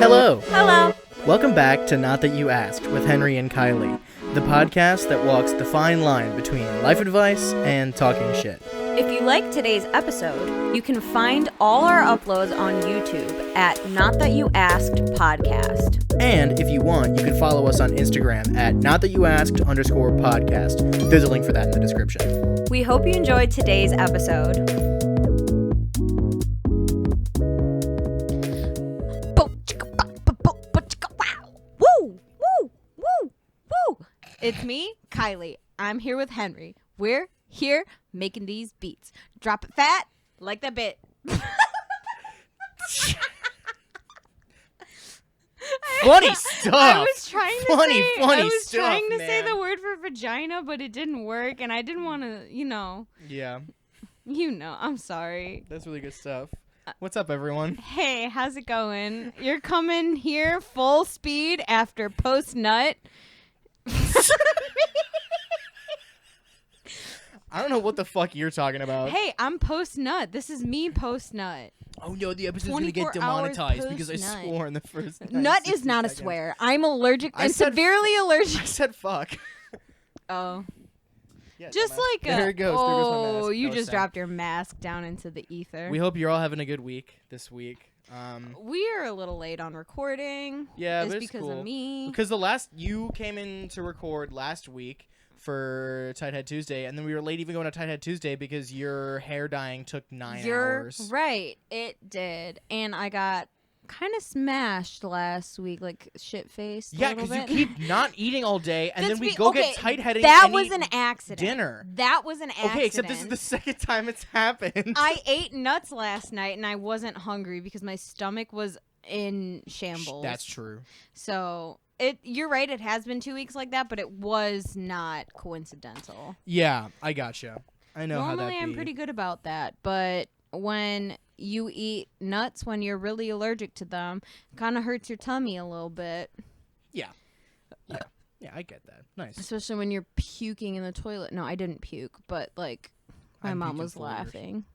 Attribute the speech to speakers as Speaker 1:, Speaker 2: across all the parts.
Speaker 1: Hello.
Speaker 2: Hello.
Speaker 1: Welcome back to Not That You Asked with Henry and Kiley, the podcast that walks the fine line between life advice and talking shit.
Speaker 2: If you like today's episode, you can find all our uploads on YouTube at Not That You Asked Podcast.
Speaker 1: And if you want, you can follow us on Instagram at notthatyouasked_podcast. There's a link for that in the description.
Speaker 2: We hope you enjoyed today's episode. Woo! Woo! Woo! Woo! It's me, Kylie. I'm here with Henry. We're here making these beats. Drop it fat, like that bit.
Speaker 1: Funny stuff.
Speaker 2: I was trying to say
Speaker 1: man.
Speaker 2: the word for vagina, but it didn't work, and I didn't want to,
Speaker 1: Yeah,
Speaker 2: I'm sorry.
Speaker 1: that's really good stuff. What's up, everyone?
Speaker 2: Hey, how's it going? You're coming here full speed after post-nut.
Speaker 1: I don't know what the fuck you're talking about.
Speaker 2: Hey, I'm post-nut. This is me post-nut.
Speaker 1: Oh no, the episode's gonna
Speaker 2: 24
Speaker 1: get
Speaker 2: hours
Speaker 1: demonetized because I
Speaker 2: post-nut.
Speaker 1: swore in the first.
Speaker 2: Nut is not a swear. I'm allergic and severely
Speaker 1: I
Speaker 2: allergic.
Speaker 1: said fuck.
Speaker 2: Oh.
Speaker 1: Yeah,
Speaker 2: Just
Speaker 1: dumbass.
Speaker 2: like
Speaker 1: there it goes. There goes my mask.
Speaker 2: you
Speaker 1: That was
Speaker 2: just
Speaker 1: sad.
Speaker 2: dropped your mask down into the ether.
Speaker 1: We hope you're all having a good week this week.
Speaker 2: We are a little late on recording.
Speaker 1: Yeah,
Speaker 2: it's
Speaker 1: but it's
Speaker 2: because
Speaker 1: cool.
Speaker 2: of me.
Speaker 1: Because you came in to record last week for Tighthead Tuesday, and then we were late even going to Tighthead Tuesday because your hair dyeing took 9 hours.
Speaker 2: You're right. It did. And I got kind of smashed last week, like shit-faced
Speaker 1: Yeah,
Speaker 2: because
Speaker 1: you keep not eating all day, and then we
Speaker 2: That's
Speaker 1: go
Speaker 2: okay,
Speaker 1: get tightheaded
Speaker 2: That
Speaker 1: and
Speaker 2: was
Speaker 1: eat
Speaker 2: an accident.
Speaker 1: dinner.
Speaker 2: That was an accident.
Speaker 1: Okay, except this is the second time it's happened.
Speaker 2: I ate nuts last night, and I wasn't hungry because my stomach was in shambles.
Speaker 1: That's true.
Speaker 2: So... You're right, it has been 2 weeks like that, but it was not coincidental.
Speaker 1: Yeah, I gotcha. I know how that
Speaker 2: Normally, I'm
Speaker 1: be.
Speaker 2: pretty good about that, but when you eat nuts when you're really allergic to them, it kind of hurts your tummy a little bit.
Speaker 1: Yeah, I get that. Nice.
Speaker 2: Especially when you're puking in the toilet. No, I didn't puke, but, like, my
Speaker 1: I'm
Speaker 2: mom
Speaker 1: puking
Speaker 2: was
Speaker 1: full of yours.
Speaker 2: laughing.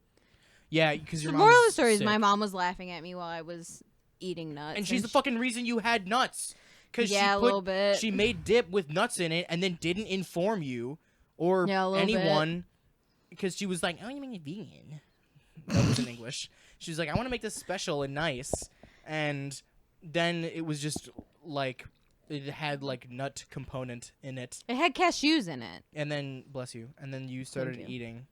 Speaker 1: Yeah, because your
Speaker 2: The
Speaker 1: mom's
Speaker 2: moral of the story is
Speaker 1: sick.
Speaker 2: my mom was laughing at me while I was eating nuts.
Speaker 1: And she's the fucking reason you had nuts. Because
Speaker 2: a little bit.
Speaker 1: She made dip with nuts in it and then didn't inform you or
Speaker 2: Yeah, a little
Speaker 1: anyone. Because she was like, oh, you mean you're vegan? That was in English. She was like, I want to make this special and nice. And then it was just like, it had like nut component in it.
Speaker 2: It had cashews in it.
Speaker 1: And then, bless you, and then you started
Speaker 2: you.
Speaker 1: eating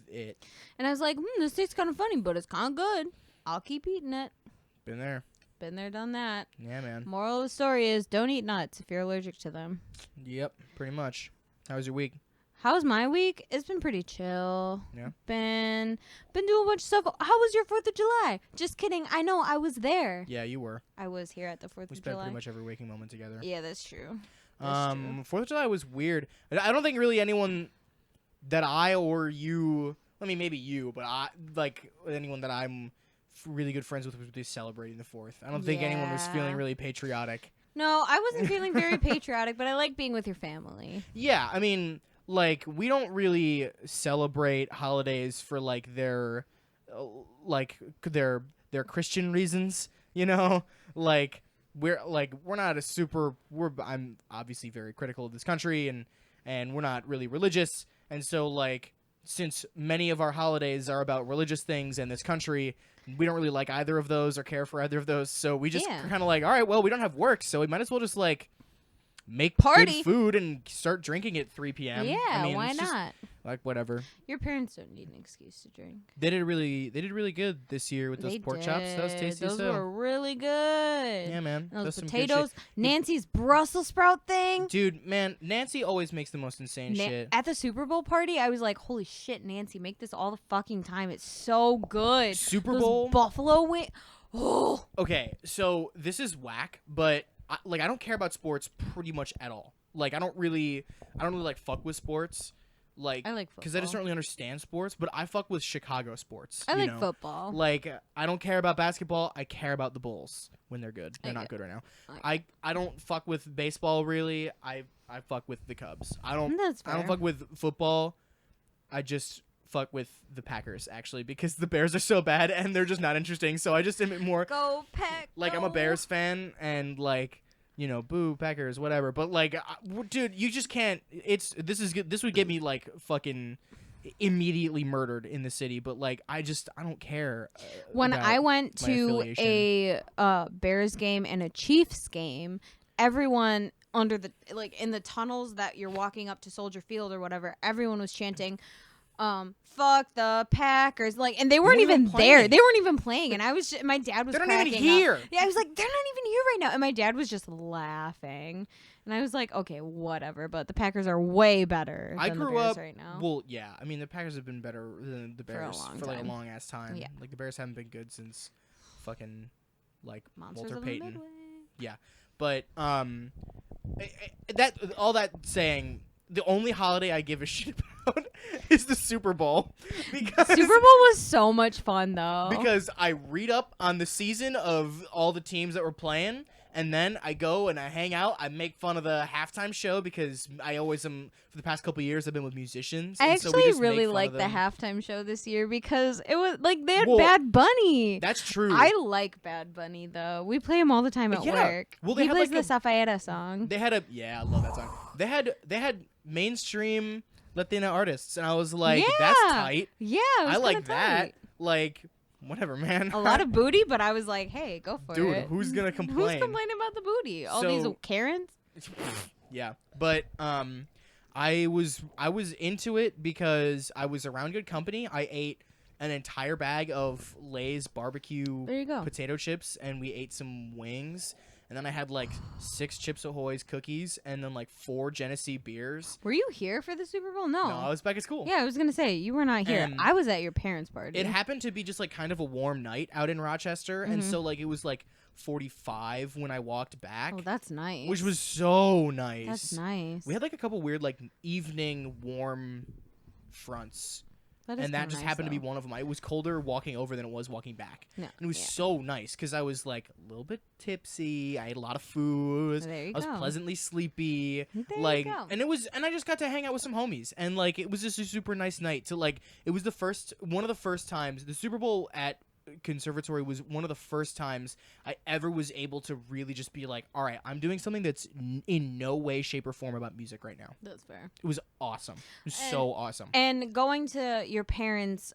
Speaker 1: it.
Speaker 2: And I was like, this tastes kind of funny, but it's kind of good. I'll keep eating it.
Speaker 1: Been there.
Speaker 2: Been there, done that.
Speaker 1: Yeah, man.
Speaker 2: Moral of the story is don't eat nuts if you're allergic to them.
Speaker 1: Yep, pretty much. How was your week?
Speaker 2: How's my week? It's been pretty chill.
Speaker 1: Yeah.
Speaker 2: Been doing a bunch of stuff. How was your 4th of July? Just kidding. I know I was there.
Speaker 1: Yeah, you were.
Speaker 2: I was here at the 4th
Speaker 1: We
Speaker 2: of
Speaker 1: spent
Speaker 2: July.
Speaker 1: pretty much every waking moment together.
Speaker 2: Yeah, that's true. That's true.
Speaker 1: 4th of July was weird. I don't think really anyone that I or you, I mean maybe you, but anyone that I'm really good friends with was really celebrating the 4th. I don't think anyone was feeling
Speaker 2: Yeah.
Speaker 1: really patriotic.
Speaker 2: No, I wasn't feeling very patriotic, but I like being with your family.
Speaker 1: Yeah, I mean, like we don't really celebrate holidays for like their Christian reasons, you know? Like we're not a super I'm obviously very critical of this country and we're not really religious, and so like since many of our holidays are about religious things in this country, we don't really like either of those or care for either of those. So we just kind of like, all right, well, we don't have work, so we might as well just like make
Speaker 2: Party.
Speaker 1: good food and start drinking at 3 p.m.
Speaker 2: Yeah,
Speaker 1: I mean,
Speaker 2: why
Speaker 1: it's just,
Speaker 2: not?
Speaker 1: like whatever.
Speaker 2: Your parents don't need an excuse to drink.
Speaker 1: They did really good this year with those
Speaker 2: They
Speaker 1: pork chops. That was
Speaker 2: did.
Speaker 1: tasty.
Speaker 2: Those were really good.
Speaker 1: Yeah, man.
Speaker 2: Those
Speaker 1: Some good shit.
Speaker 2: potatoes. Nancy's Brussels sprout thing.
Speaker 1: Dude, man, Nancy always makes the most insane shit.
Speaker 2: At the Super Bowl party, I was like, holy shit, Nancy, make this all the fucking time. It's so good.
Speaker 1: Super
Speaker 2: Those
Speaker 1: Bowl?
Speaker 2: buffalo wing. Oh.
Speaker 1: Okay, so this is whack, but I don't care about sports pretty much at all. Like I don't really like fuck with sports. Like
Speaker 2: I like
Speaker 1: because I just
Speaker 2: football.
Speaker 1: don't really understand sports, but I fuck with Chicago sports.
Speaker 2: I
Speaker 1: you
Speaker 2: like
Speaker 1: know?
Speaker 2: football.
Speaker 1: Like I don't care about basketball. I care about the Bulls when they're good. They're
Speaker 2: I
Speaker 1: not
Speaker 2: get-
Speaker 1: good right now.
Speaker 2: I
Speaker 1: I don't fuck with baseball really. I fuck with the Cubs. I don't
Speaker 2: That's
Speaker 1: I don't
Speaker 2: fair.
Speaker 1: fuck with football. I just fuck with the Packers actually because the Bears are so bad and they're just not interesting. So I just am more
Speaker 2: Go Pack.
Speaker 1: like I'm a Bears fan and like boo Packers whatever. But like, dude, you just can't. This would get me like fucking immediately murdered in the city. But like I don't care.
Speaker 2: When I went to
Speaker 1: affiliation.
Speaker 2: a Bears game and a Chiefs game, everyone under the in the tunnels that you're walking up to Soldier Field or whatever, everyone was chanting, fuck the Packers, and they weren't even there. They weren't even playing, and my dad was.
Speaker 1: They're not even here.
Speaker 2: Yeah, I was like, they're not even here right now, and my dad was just laughing, and I was like, okay, whatever. But the Packers are way better than the Bears right now.
Speaker 1: Well, yeah, I mean the Packers have been better than the Bears for like a long ass time.
Speaker 2: Yeah.
Speaker 1: Like the Bears haven't been good since fucking like
Speaker 2: Monsters
Speaker 1: Walter
Speaker 2: of the
Speaker 1: Payton.
Speaker 2: Midway.
Speaker 1: Yeah, but all that saying, the only holiday I give a shit about is the Super Bowl. Because
Speaker 2: Super Bowl was so much fun though.
Speaker 1: Because I read up on the season of all the teams that were playing, and then I go and I hang out. I make fun of the halftime show because I always am. For the past couple of years, I've been with musicians.
Speaker 2: I
Speaker 1: and so we
Speaker 2: actually
Speaker 1: just
Speaker 2: really
Speaker 1: make fun
Speaker 2: liked
Speaker 1: of
Speaker 2: the
Speaker 1: them.
Speaker 2: halftime show this year because it was like they had Bad Bunny.
Speaker 1: That's true.
Speaker 2: I like Bad Bunny though. We play him all the time at work.
Speaker 1: Well, they
Speaker 2: he
Speaker 1: had
Speaker 2: plays
Speaker 1: like
Speaker 2: the Safayeta song.
Speaker 1: They had I love that song. They had mainstream Latina artists, and I was like, that's tight.
Speaker 2: Yeah,
Speaker 1: I like
Speaker 2: kinda
Speaker 1: that.
Speaker 2: tight.
Speaker 1: Like, whatever, man.
Speaker 2: A lot of booty, but I was like, hey, go for
Speaker 1: Dude,
Speaker 2: it.
Speaker 1: who's gonna complain?
Speaker 2: Who's complaining about the booty? All these Karens?
Speaker 1: Yeah, but I was into it because I was around good company. I ate an entire bag of Lay's barbecue
Speaker 2: There you go.
Speaker 1: potato chips, and we ate some wings. And then I had like 6 Chips Ahoy's cookies, and then like 4 Genesee beers.
Speaker 2: Were you here for the Super Bowl? No.
Speaker 1: No, I was back at school.
Speaker 2: Yeah, I was gonna say you were not here.
Speaker 1: And
Speaker 2: I was at your parents' party.
Speaker 1: It happened to be just like kind of a warm night out in Rochester, and so like it was like 45 when I walked back.
Speaker 2: Oh, that's nice.
Speaker 1: Which was so nice.
Speaker 2: That's nice.
Speaker 1: We had like a couple weird like evening warm fronts.
Speaker 2: That
Speaker 1: That just happened to be one of them. It was colder walking over than it was walking back.
Speaker 2: No,
Speaker 1: And it was so nice because I was like a little bit tipsy. I ate a lot of food.
Speaker 2: There you
Speaker 1: I was
Speaker 2: go.
Speaker 1: pleasantly sleepy.
Speaker 2: There
Speaker 1: like
Speaker 2: you go.
Speaker 1: and I just got to hang out with some homies. And like it was just a super nice night to like it was one of the first times the Super Bowl at Conservatory was one of the first times I ever was able to really just be like, all right, I'm doing something that's in no way, shape, or form about music right now.
Speaker 2: That's fair.
Speaker 1: It was awesome. It was so awesome.
Speaker 2: And going to your parents'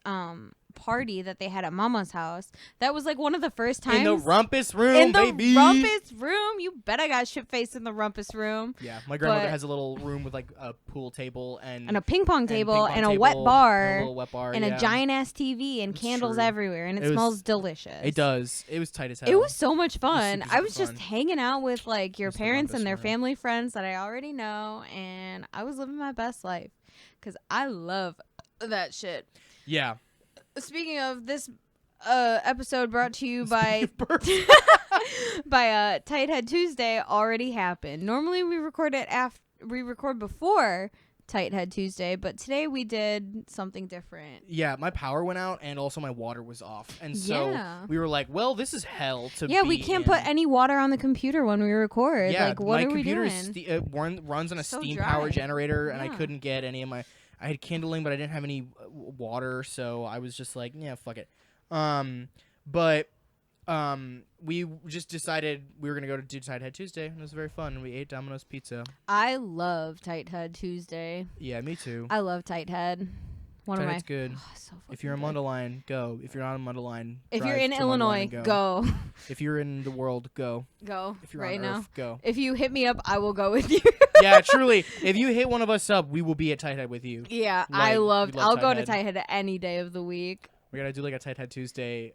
Speaker 2: party that they had at Mama's house, that was like one of the first times
Speaker 1: in the rumpus room, baby.
Speaker 2: Rumpus room. You bet I got shit faced in the rumpus room.
Speaker 1: Yeah, my grandmother has a little room with like a pool table and
Speaker 2: a ping pong table and a
Speaker 1: table,
Speaker 2: wet bar,
Speaker 1: and a little wet bar,
Speaker 2: and a giant ass TV and
Speaker 1: It's
Speaker 2: candles
Speaker 1: true.
Speaker 2: everywhere, and it smells delicious.
Speaker 1: It does. It was tight as hell.
Speaker 2: It was so much fun.
Speaker 1: super,
Speaker 2: I was
Speaker 1: super
Speaker 2: just
Speaker 1: fun.
Speaker 2: hanging out with like your
Speaker 1: Just the
Speaker 2: parents and
Speaker 1: rumpus
Speaker 2: their
Speaker 1: room.
Speaker 2: family friends that I already know, and I was living my best life because I love that shit.
Speaker 1: Yeah.
Speaker 2: Speaking of this episode brought to you by Tight Head Tuesday already happened. Normally we record before Tight Head Tuesday, but today we did something different.
Speaker 1: Yeah, my power went out and also my water was off. And so we were like, well, this is hell to be
Speaker 2: we can't
Speaker 1: in.
Speaker 2: put any water on the computer when we record.
Speaker 1: Yeah,
Speaker 2: like, what
Speaker 1: my
Speaker 2: are we
Speaker 1: computer
Speaker 2: doing?
Speaker 1: runs on a
Speaker 2: So
Speaker 1: steam
Speaker 2: dry.
Speaker 1: power generator, and I
Speaker 2: Yeah.
Speaker 1: couldn't get any of my. I had kindling, but I didn't have any water, so I was just like, yeah, fuck it. We just decided we were gonna go to do Tight Head Tuesday, and it was very fun. We ate Domino's pizza.
Speaker 2: I love Tight Head Tuesday.
Speaker 1: Yeah, me too.
Speaker 2: I love Tight Head. One of my.
Speaker 1: It's good.
Speaker 2: Oh, so
Speaker 1: If you're in
Speaker 2: fucking good.
Speaker 1: Mundelein, go. If you're not in Mundelein,
Speaker 2: If
Speaker 1: drive
Speaker 2: you're in
Speaker 1: to Mundelein
Speaker 2: Illinois,
Speaker 1: and
Speaker 2: go.
Speaker 1: If you're in the world, go.
Speaker 2: Go
Speaker 1: If you're
Speaker 2: right
Speaker 1: on
Speaker 2: now.
Speaker 1: Earth, go.
Speaker 2: If you hit me up, I will go with you.
Speaker 1: Yeah, truly. If you hit one of us up, we will be at Tight Head with you.
Speaker 2: Yeah,
Speaker 1: Like,
Speaker 2: I
Speaker 1: we
Speaker 2: loved.
Speaker 1: love
Speaker 2: I'll go
Speaker 1: Tight
Speaker 2: to
Speaker 1: Head.
Speaker 2: Tight Head any day of the week.
Speaker 1: We're gonna do like a Tight Head Tuesday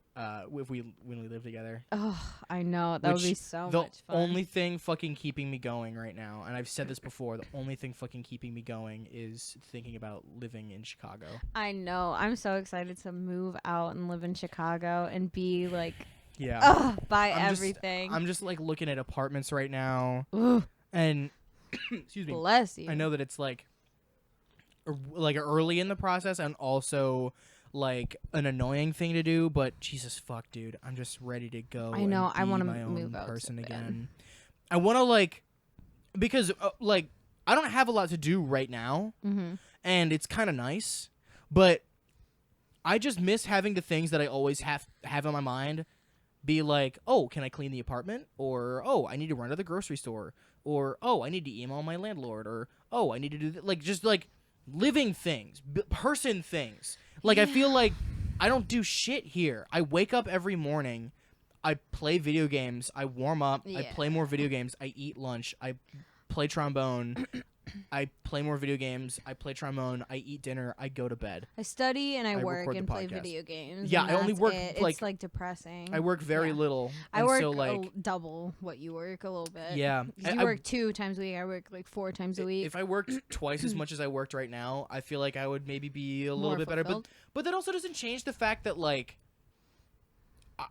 Speaker 1: when we live together.
Speaker 2: Oh, I know that would be
Speaker 1: Which
Speaker 2: so
Speaker 1: the
Speaker 2: much fun.
Speaker 1: only thing fucking keeping me going right now, and I've said this before, the only thing fucking keeping me going is thinking about living in Chicago.
Speaker 2: I know. I'm so excited to move out and live in Chicago and be like,
Speaker 1: Yeah.
Speaker 2: buy
Speaker 1: I'm
Speaker 2: everything.
Speaker 1: I'm just like looking at apartments right now,
Speaker 2: Ugh,
Speaker 1: and excuse me.
Speaker 2: bless you.
Speaker 1: I know that it's like early in the process, and also like an annoying thing to do, but Jesus fuck, dude, I'm just ready to go.
Speaker 2: I know,
Speaker 1: and
Speaker 2: I
Speaker 1: be
Speaker 2: wanna
Speaker 1: my own
Speaker 2: move out so
Speaker 1: person
Speaker 2: bad.
Speaker 1: again. I want to because I don't have a lot to do right now,
Speaker 2: Mm-hmm.
Speaker 1: and it's kind of nice, but I just miss having the things that I always have in my mind be like, oh, can I clean the apartment? Or, oh, I need to run to the grocery store. Or, oh, I need to email my landlord. Or, oh, I need to do like just like living things, person things. Like I feel like I don't do shit here. I wake up every morning, I play video games, I warm up, I play more video games, I eat lunch, I play trombone, I play more video games, I play trombone, I eat dinner, I go to bed.
Speaker 2: I study and I work and play
Speaker 1: podcast.
Speaker 2: Video games.
Speaker 1: Yeah, I only work like
Speaker 2: it's like depressing.
Speaker 1: I work very little.
Speaker 2: I work
Speaker 1: so, like,
Speaker 2: double what you work a little bit.
Speaker 1: Yeah,
Speaker 2: you work 2 times a week. I work like 4 times a week.
Speaker 1: If I worked twice as much as I worked right now, I feel like I would maybe be a little bit better. But that also doesn't change the fact that like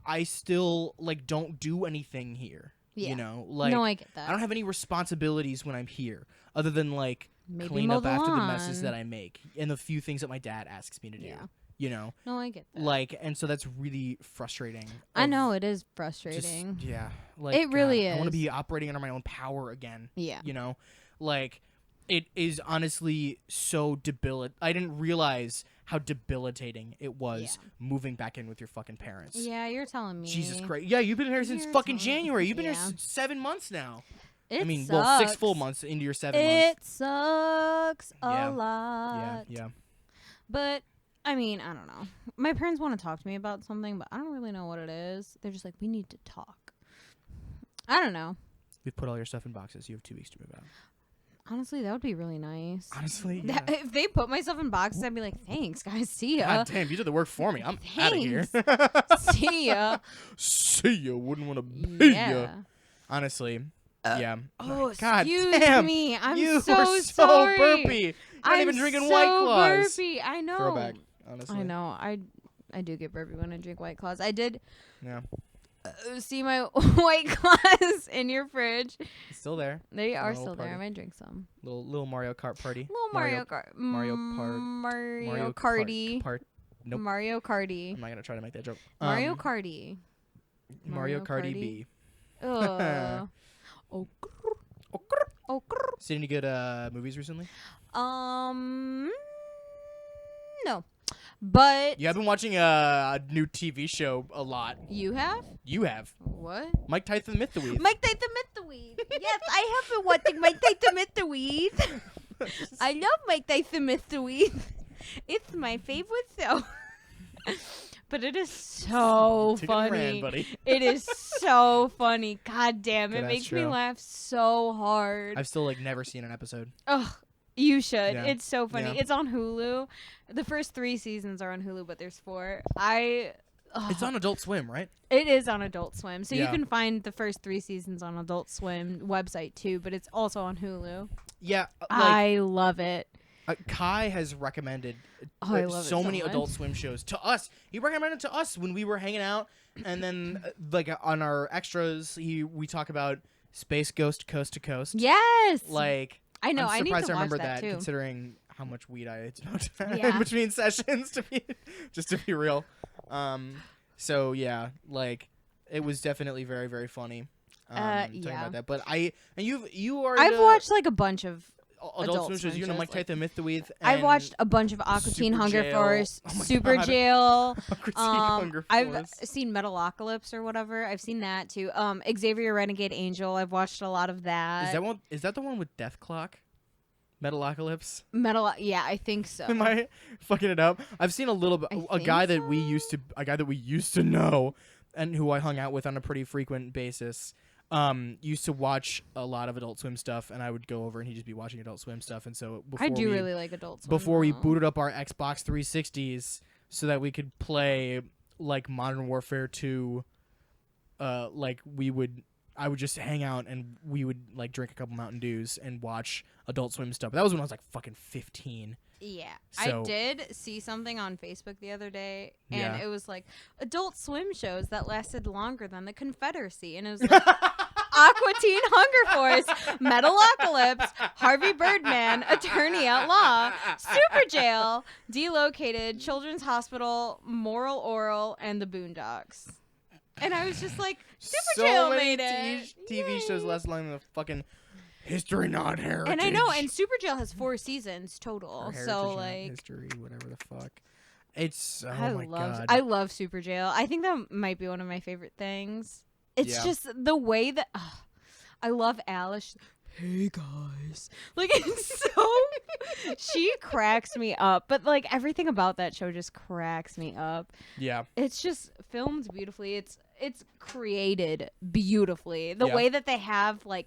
Speaker 1: I still like don't do anything here.
Speaker 2: Yeah.
Speaker 1: You know, like
Speaker 2: no, I get that.
Speaker 1: I don't have any responsibilities when I'm here, other than like
Speaker 2: Maybe
Speaker 1: clean
Speaker 2: mow
Speaker 1: up
Speaker 2: the
Speaker 1: after the
Speaker 2: lawn.
Speaker 1: messes that I make and the few things that my dad asks me to do.
Speaker 2: Yeah.
Speaker 1: You know,
Speaker 2: no, I get that.
Speaker 1: like, and so that's really frustrating.
Speaker 2: I know it is frustrating.
Speaker 1: Just, yeah, like
Speaker 2: it really is.
Speaker 1: I want to be operating under my own power again.
Speaker 2: Yeah.
Speaker 1: You know, like it is honestly so I didn't realize how debilitating it was moving back in with your fucking parents.
Speaker 2: Yeah, you're telling me.
Speaker 1: Jesus Christ. Yeah, you've been here since
Speaker 2: You're
Speaker 1: fucking
Speaker 2: telling me.
Speaker 1: January. You've been
Speaker 2: Yeah.
Speaker 1: here 7 months now.
Speaker 2: It
Speaker 1: I mean,
Speaker 2: sucks.
Speaker 1: well, 6 full months into your 7 months.
Speaker 2: It sucks
Speaker 1: Yeah.
Speaker 2: a lot.
Speaker 1: Yeah.
Speaker 2: But I mean, I don't know. My parents want to talk to me about something, but I don't really know what it is. They're just like, we need to talk. I don't know.
Speaker 1: We've put all your stuff in boxes. You have 2 weeks to move out.
Speaker 2: Honestly, that would be really nice.
Speaker 1: Honestly, yeah.
Speaker 2: If they put my stuff in boxes, I'd be like, thanks, guys. See ya.
Speaker 1: God damn, you did the work for me. I'm out of here.
Speaker 2: See ya.
Speaker 1: See ya. Wouldn't want to be ya.
Speaker 2: Yeah.
Speaker 1: Honestly, yeah.
Speaker 2: Oh,
Speaker 1: God
Speaker 2: excuse
Speaker 1: damn.
Speaker 2: me. I'm
Speaker 1: You
Speaker 2: so
Speaker 1: were so
Speaker 2: sorry.
Speaker 1: burpy. You're not even drinking
Speaker 2: so
Speaker 1: White Claws.
Speaker 2: Burpy. I know.
Speaker 1: Throwback, honestly.
Speaker 2: I know. I do get burpy when I drink White Claws. I did
Speaker 1: Yeah.
Speaker 2: see my White Claws in your fridge.
Speaker 1: It's still there.
Speaker 2: They are
Speaker 1: Little
Speaker 2: still there.
Speaker 1: party.
Speaker 2: I might drink some.
Speaker 1: Little Mario Kart party.
Speaker 2: Little Mario Kart.
Speaker 1: Mario Part.
Speaker 2: Mario Karty.
Speaker 1: Nope.
Speaker 2: Mario Karty.
Speaker 1: I'm not gonna try to make that joke.
Speaker 2: Mario Karty.
Speaker 1: Mario
Speaker 2: Mario
Speaker 1: Karty
Speaker 2: Karty.
Speaker 1: B.
Speaker 2: Ugh.
Speaker 1: Seen any good movies recently?
Speaker 2: No. But
Speaker 1: Yeah, I've been watching a new TV show a lot.
Speaker 2: you have?
Speaker 1: You have.
Speaker 2: What?
Speaker 1: Mike Tyson Myth the Weed.
Speaker 2: Mike Tyson Myth the Weed. Yes, I have been watching Mike Tyson Myth the Weed. I love Mike Tyson Myth the Weed. It's my favorite show. But it is so
Speaker 1: Take it
Speaker 2: funny.
Speaker 1: ran, buddy.
Speaker 2: It is so funny. God damn, it
Speaker 1: Good-ass
Speaker 2: makes me
Speaker 1: show.
Speaker 2: laugh so hard.
Speaker 1: I've still like never seen an episode.
Speaker 2: Ugh, you should.
Speaker 1: Yeah.
Speaker 2: It's so funny.
Speaker 1: Yeah.
Speaker 2: It's on Hulu. The first 3 seasons are on Hulu, but there's 4.
Speaker 1: It's on Adult Swim, right?
Speaker 2: It is on Adult Swim. So you
Speaker 1: Yeah.
Speaker 2: can find the first 3 seasons on Adult Swim website too, but it's also on Hulu.
Speaker 1: Yeah. Like,
Speaker 2: I love it.
Speaker 1: Kai has recommended
Speaker 2: I love it
Speaker 1: so
Speaker 2: so
Speaker 1: many
Speaker 2: much.
Speaker 1: Adult Swim shows to us. He recommended to us when we were hanging out, and then like on our extras, we talk about Space Ghost Coast to Coast.
Speaker 2: Yes.
Speaker 1: Like
Speaker 2: I know.
Speaker 1: I'm
Speaker 2: I need
Speaker 1: surprised
Speaker 2: to
Speaker 1: I
Speaker 2: watch
Speaker 1: remember
Speaker 2: that too.
Speaker 1: considering how much weed I smoked
Speaker 2: Yeah.
Speaker 1: in between sessions. Just to be real. So yeah, like it was definitely very very funny. Talking
Speaker 2: yeah.
Speaker 1: about that, but you are.
Speaker 2: I've watched like a bunch of
Speaker 1: Adult Swim shows. You know, Mike
Speaker 2: like-
Speaker 1: Tyson Myth the Weed.
Speaker 2: I've
Speaker 1: and
Speaker 2: watched a bunch of Aqua Teen
Speaker 1: Super
Speaker 2: Hunger
Speaker 1: Jail.
Speaker 2: Force,
Speaker 1: Oh my
Speaker 2: Super
Speaker 1: God.
Speaker 2: Jail.
Speaker 1: Aqua Teen Hunger
Speaker 2: I've
Speaker 1: Force.
Speaker 2: seen Metalocalypse or whatever. I've seen that too. Xavier Renegade Angel. I've watched a lot of that.
Speaker 1: Is that the one with Death Clock? Metalocalypse?
Speaker 2: Yeah, I think so.
Speaker 1: Am I fucking it up? I've seen a little bit.
Speaker 2: I
Speaker 1: A
Speaker 2: think
Speaker 1: guy that
Speaker 2: so.
Speaker 1: we used to know, and who I hung out with on a pretty frequent basis. Used to watch a lot of Adult Swim stuff, and I would go over and he'd just be watching Adult Swim stuff. And so
Speaker 2: I do really like Adult Swim.
Speaker 1: before we
Speaker 2: though.
Speaker 1: booted up our Xbox 360s so that we could play like Modern Warfare 2, like I would just hang out and we would like drink a couple Mountain Dews and watch Adult Swim stuff. But that was when I was like fucking 15.
Speaker 2: Yeah,
Speaker 1: So-
Speaker 2: I did see something on Facebook the other day, and
Speaker 1: Yeah.
Speaker 2: it was like Adult Swim shows that lasted longer than the Confederacy, and it was like Aqua Teen Hunger Force, Metalocalypse, Harvey Birdman, Attorney at Law, Super Jail, Delocated, Children's Hospital, Moral Oral, and The Boondocks. And I was just like, Super
Speaker 1: so
Speaker 2: Jail
Speaker 1: many
Speaker 2: made it.
Speaker 1: TV shows
Speaker 2: Yay.
Speaker 1: less long than the fucking History Not Heritage.
Speaker 2: And I know, and Super Jail has 4 seasons total.
Speaker 1: Or Heritage
Speaker 2: So
Speaker 1: Not
Speaker 2: like,
Speaker 1: History, whatever the fuck. It's my god.
Speaker 2: I love Super Jail. I think that might be one of my favorite things. It's just the way that I love Alice. Hey guys, like it's so she cracks me up, but like everything about that show just cracks me up.
Speaker 1: Yeah,
Speaker 2: it's just filmed beautifully. It's created beautifully. The way that they have like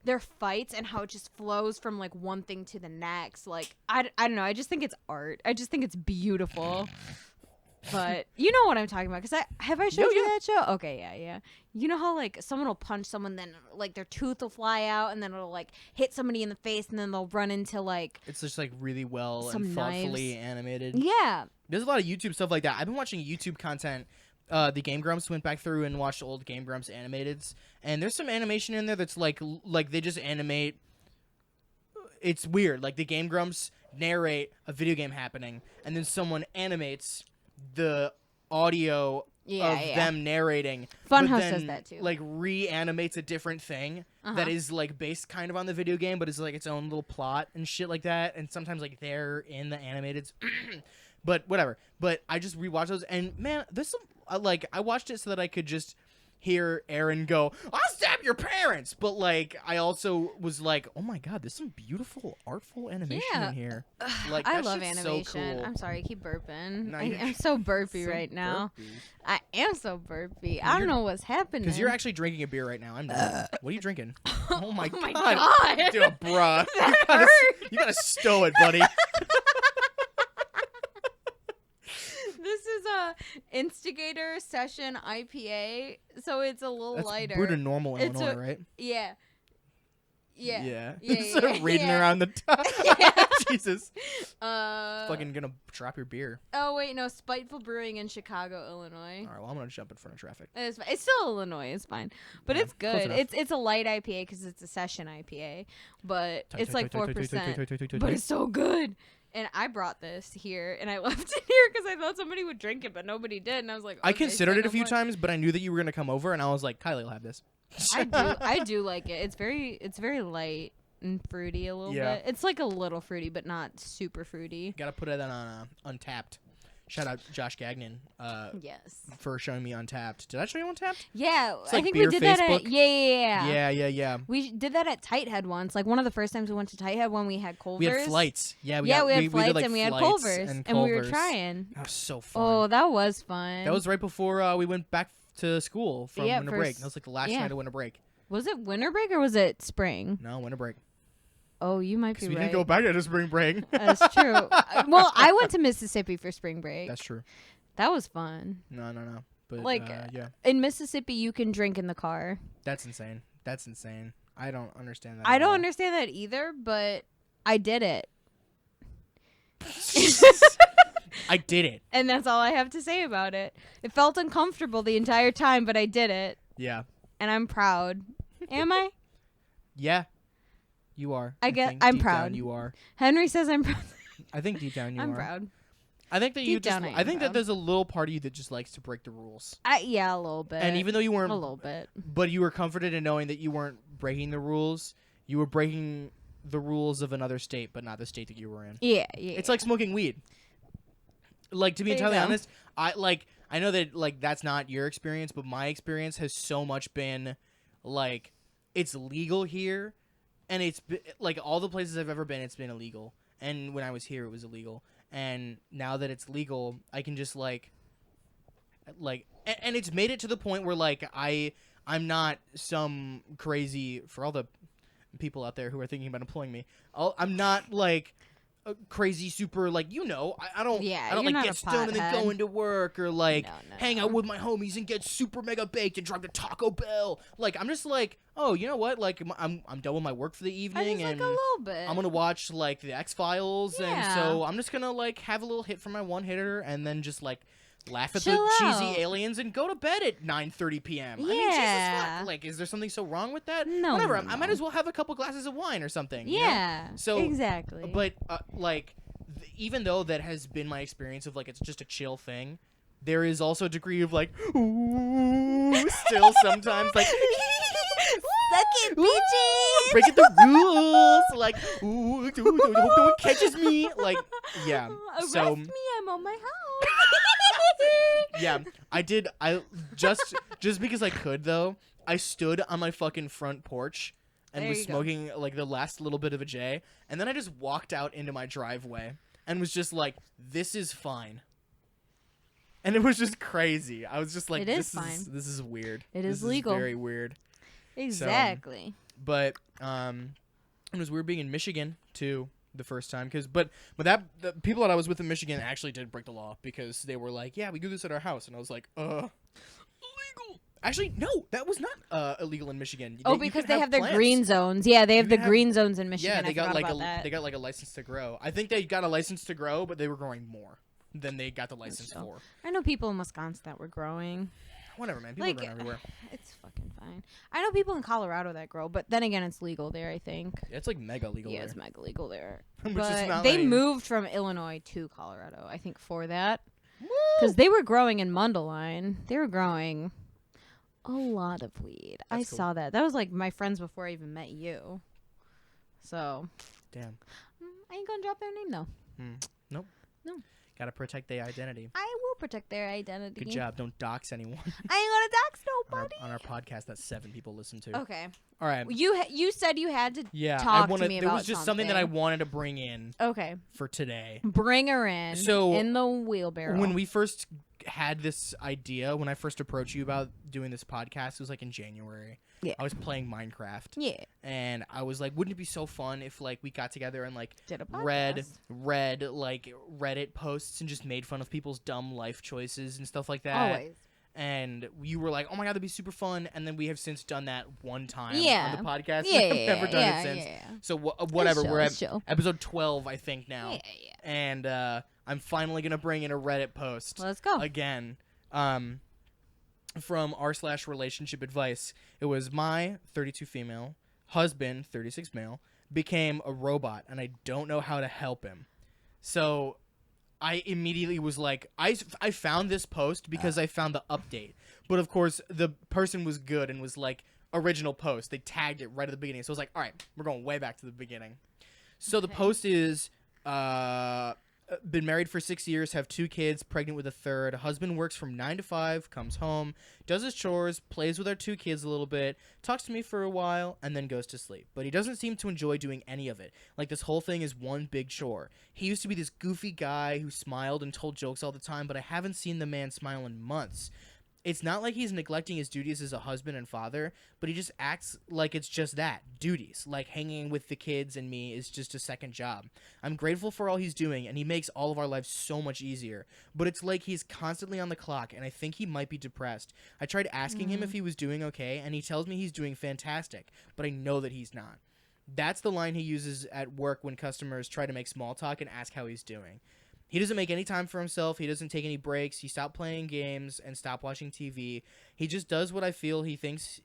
Speaker 2: their fights and how it just flows from like one thing to the next. Like I don't know. I just think it's art. I just think it's beautiful. But you know what I'm talking about, because have I showed you that show? Okay, yeah. You know how like someone will punch someone, then like their tooth will fly out, and then it'll like hit somebody in the face, and then they'll run into like
Speaker 1: it's just like really well
Speaker 2: some
Speaker 1: and thoughtfully
Speaker 2: knives.
Speaker 1: animated.
Speaker 2: Yeah,
Speaker 1: there's a lot of YouTube stuff like that. I've been watching YouTube content. The Game Grumps went back through and watched old Game Grumps animateds, and there's some animation in there that's like they just animate. It's weird. Like the Game Grumps narrate a video game happening, and then someone animates the audio of them narrating.
Speaker 2: Funhouse does that too.
Speaker 1: Like reanimates a different thing that is like based kind of on the video game, but it's like its own little plot and shit like that. And sometimes like they're in the animated, but whatever. But I just rewatched those, and man, there's some like I watched it so that I could just hear Aaron go, "I'll stab your parents," but like I also was like, "Oh my god, there's some beautiful, artful animation in here." Like
Speaker 2: I love animation.
Speaker 1: So cool.
Speaker 2: I'm sorry, I keep burping.
Speaker 1: No,
Speaker 2: I'm so burpy right now. I am so burpy. I don't know what's happening.
Speaker 1: Because you're actually drinking a beer right now. I'm not. What are you drinking? Oh my god.
Speaker 2: God.
Speaker 1: Dude, bruh. You gotta stow it, buddy.
Speaker 2: This is a Instigator Session IPA, so it's a little lighter.
Speaker 1: Brewed in normal Illinois, right?
Speaker 2: Yeah.
Speaker 1: Reading around the top. Jesus. Fucking gonna drop your beer.
Speaker 2: Oh wait, no, Spiteful Brewing in Chicago, Illinois.
Speaker 1: All right, well I'm gonna jump in front of traffic.
Speaker 2: It's still Illinois. It's fine, but it's good. It's a light IPA because it's a session IPA, but it's like 4%. But it's so good. And I brought this here, and I left it here because I thought somebody would drink it, but nobody did. And I was like, okay,
Speaker 1: I considered it a few times, but I knew that you were gonna come over, and I was like, Kylie will have this.
Speaker 2: I do like it. It's very light and fruity a little bit. It's like a little fruity, but not super fruity.
Speaker 1: Gotta put it on Untapped. Shout out Josh Gagnon.
Speaker 2: Yes.
Speaker 1: For showing me Untapped. Did I show you Untapped?
Speaker 2: Yeah,
Speaker 1: It's
Speaker 2: I
Speaker 1: like
Speaker 2: think we did that at
Speaker 1: Yeah.
Speaker 2: We did that at Tighthead once. Like one of the first times we went to Tighthead when we had Culver's.
Speaker 1: We had flights. Yeah, we
Speaker 2: had flights,
Speaker 1: did, like,
Speaker 2: and we had
Speaker 1: flights
Speaker 2: Culver's,
Speaker 1: and
Speaker 2: we were trying.
Speaker 1: That was so fun.
Speaker 2: Oh, that was fun.
Speaker 1: That was right before we went back to school from winter break. That was like the last night of winter break.
Speaker 2: Was it winter break or was it spring?
Speaker 1: No, winter break.
Speaker 2: Oh, you might be right.
Speaker 1: We didn't go back to spring break.
Speaker 2: That's true. Well, I went to Mississippi for spring break.
Speaker 1: That's true.
Speaker 2: That was fun.
Speaker 1: No. But
Speaker 2: like,
Speaker 1: yeah.
Speaker 2: In Mississippi, you can drink in the car.
Speaker 1: That's insane. I don't understand that.
Speaker 2: I don't understand that either, but I did it.
Speaker 1: I did it.
Speaker 2: And that's all I have to say about it. It felt uncomfortable the entire time, but I did it.
Speaker 1: Yeah.
Speaker 2: And I'm proud. Am I?
Speaker 1: Yeah. You are.
Speaker 2: I'm proud.
Speaker 1: Down you are.
Speaker 2: Henry says I'm proud.
Speaker 1: I think deep down you are.
Speaker 2: I'm proud.
Speaker 1: I think that
Speaker 2: deep down
Speaker 1: I think that there's a little part of you that just likes to break the rules.
Speaker 2: Yeah, a little bit.
Speaker 1: And even though you weren't
Speaker 2: a little bit,
Speaker 1: but you were comforted in knowing that you weren't breaking the rules. You were breaking the rules of another state, but not the state that you were in.
Speaker 2: Yeah.
Speaker 1: It's like smoking weed. Like, to be entirely honest, I know that like that's not your experience, but my experience has so much been like it's legal here, and it's like all the places I've ever been, it's been illegal. And when I was here, it was illegal. And now that it's legal, I can just like and it's made it to the point where like I'm not some crazy, for all the people out there who are thinking about employing me, I'm not like a crazy super like I don't like get stoned and then go into work or like hang out with my homies and get super mega baked and drive to Taco Bell. Like I'm just like, oh, you know what? Like I'm done with my work for the evening and
Speaker 2: like a little bit.
Speaker 1: I'm gonna watch like the X-Files and so I'm just gonna like have a little hit from my one hitter and then just like laugh at the cheesy aliens and go to bed at 9:30 p.m.
Speaker 2: Yeah.
Speaker 1: I mean, Jesus fuck. Like, is there something so wrong with that?
Speaker 2: No.
Speaker 1: Whatever. I might as well have a couple glasses of wine or something.
Speaker 2: Yeah.
Speaker 1: You know? So
Speaker 2: exactly.
Speaker 1: But like, even though that has been my experience of like it's just a chill thing, there is also a degree of like, ooh, still sometimes like.
Speaker 2: Suck it, bitches!
Speaker 1: Breaking the rules, like, ooh, hope no one catches me, like, yeah.
Speaker 2: Arrest
Speaker 1: so
Speaker 2: me, I'm on my house.
Speaker 1: Yeah, I did. I just because I could though. I stood on my fucking front porch and
Speaker 2: There
Speaker 1: was
Speaker 2: you go.
Speaker 1: smoking like the last little bit of a J, and then I just walked out into my driveway and was just like, "This is fine." And it was just crazy. I was just like,
Speaker 2: It is
Speaker 1: "This
Speaker 2: fine.
Speaker 1: this is weird.
Speaker 2: It
Speaker 1: This
Speaker 2: is legal.
Speaker 1: very weird."
Speaker 2: Exactly.
Speaker 1: But it was weird being in Michigan too the first time but the people that I was with in Michigan actually did break the law because they were like, "Yeah, we do this at our house," and I was like, illegal. Actually, no, that was not illegal in Michigan.
Speaker 2: Oh,
Speaker 1: You
Speaker 2: because
Speaker 1: can
Speaker 2: they have their
Speaker 1: plants.
Speaker 2: green zones. Yeah, they have
Speaker 1: You
Speaker 2: the
Speaker 1: can have-
Speaker 2: green zones in Michigan.
Speaker 1: Yeah, they
Speaker 2: I
Speaker 1: got
Speaker 2: forgot
Speaker 1: like
Speaker 2: about that.
Speaker 1: they got like a license to grow. I think they got a license to grow, but they were growing more than they got the license
Speaker 2: so.
Speaker 1: for.
Speaker 2: I know people in Wisconsin that were growing.
Speaker 1: Whatever, man. People
Speaker 2: Like,
Speaker 1: grow everywhere.
Speaker 2: It's fucking fine. I know people in Colorado that grow, but then again, it's legal there, I think.
Speaker 1: It's like mega legal
Speaker 2: Yeah,
Speaker 1: there.
Speaker 2: it's mega legal there.
Speaker 1: Which is
Speaker 2: But
Speaker 1: not
Speaker 2: they
Speaker 1: like-
Speaker 2: moved from Illinois to Colorado, I think, for that. Because they were growing in Mundelein. They were growing a lot of weed. I
Speaker 1: That's cool.
Speaker 2: saw that. That was like my friends before I even met you. So,
Speaker 1: Damn.
Speaker 2: I ain't gonna drop their name though.
Speaker 1: Nope.
Speaker 2: No.
Speaker 1: Gotta protect their identity.
Speaker 2: I will protect their identity.
Speaker 1: Good job. Don't dox anyone.
Speaker 2: I ain't gonna dox
Speaker 1: on,
Speaker 2: nobody.
Speaker 1: our podcast that 7 people listen to.
Speaker 2: Okay.
Speaker 1: All right.
Speaker 2: You said you had to
Speaker 1: Yeah,
Speaker 2: talk
Speaker 1: I wanted.
Speaker 2: to me
Speaker 1: There
Speaker 2: about
Speaker 1: was just something that I wanted to bring in
Speaker 2: Okay.
Speaker 1: for today.
Speaker 2: Bring her in.
Speaker 1: So,
Speaker 2: in the wheelbarrow.
Speaker 1: When we first had this idea, when I first approached you about doing this podcast, it was like in January.
Speaker 2: Yeah.
Speaker 1: I was playing Minecraft.
Speaker 2: Yeah.
Speaker 1: And I was like, wouldn't it be so fun if like we got together and like
Speaker 2: Did a
Speaker 1: read
Speaker 2: podcast.
Speaker 1: like Reddit posts and just made fun of people's dumb life choices and stuff like that.
Speaker 2: Always.
Speaker 1: And you were like, "Oh my god, that'd be super fun!" And then we have since done that one time
Speaker 2: Yeah.
Speaker 1: on the podcast.
Speaker 2: Yeah,
Speaker 1: We've never done it since.
Speaker 2: Yeah.
Speaker 1: So whatever,
Speaker 2: Chill,
Speaker 1: we're at
Speaker 2: chill.
Speaker 1: episode 12, I think now,
Speaker 2: Yeah.
Speaker 1: and I'm finally gonna bring in a Reddit post
Speaker 2: Let's go.
Speaker 1: again. From r/relationship advice. It was my 32 female husband, 36 male, became a robot, and I don't know how to help him. So I immediately was like, I found this post because I found the update. But of course, the person was good and was like, original post. They tagged it right at the beginning. So I was like, all right, we're going way back to the beginning. So the post is, been married for 6 years, have 2 kids, pregnant with a third. Husband works from 9 to 5, comes home, does his chores, plays with our 2 kids a little bit, talks to me for a while, and then goes to sleep. But he doesn't seem to enjoy doing any of it. Like this whole thing is one big chore. He used to be this goofy guy who smiled and told jokes all the time, but I haven't seen the man smile in months. It's not like he's neglecting his duties as a husband and father, but he just acts like it's just that, duties. Like hanging with the kids and me is just a second job. I'm grateful for all he's doing, and he makes all of our lives so much easier. But it's like he's constantly on the clock, and I think he might be depressed. I tried asking him if he was doing okay, and he tells me he's doing fantastic, but I know that he's not. That's the line he uses at work when customers try to make small talk and ask how he's doing. He doesn't make any time for himself. He doesn't take any breaks. He stopped playing games and stopped watching TV. He just does what I feel he thinks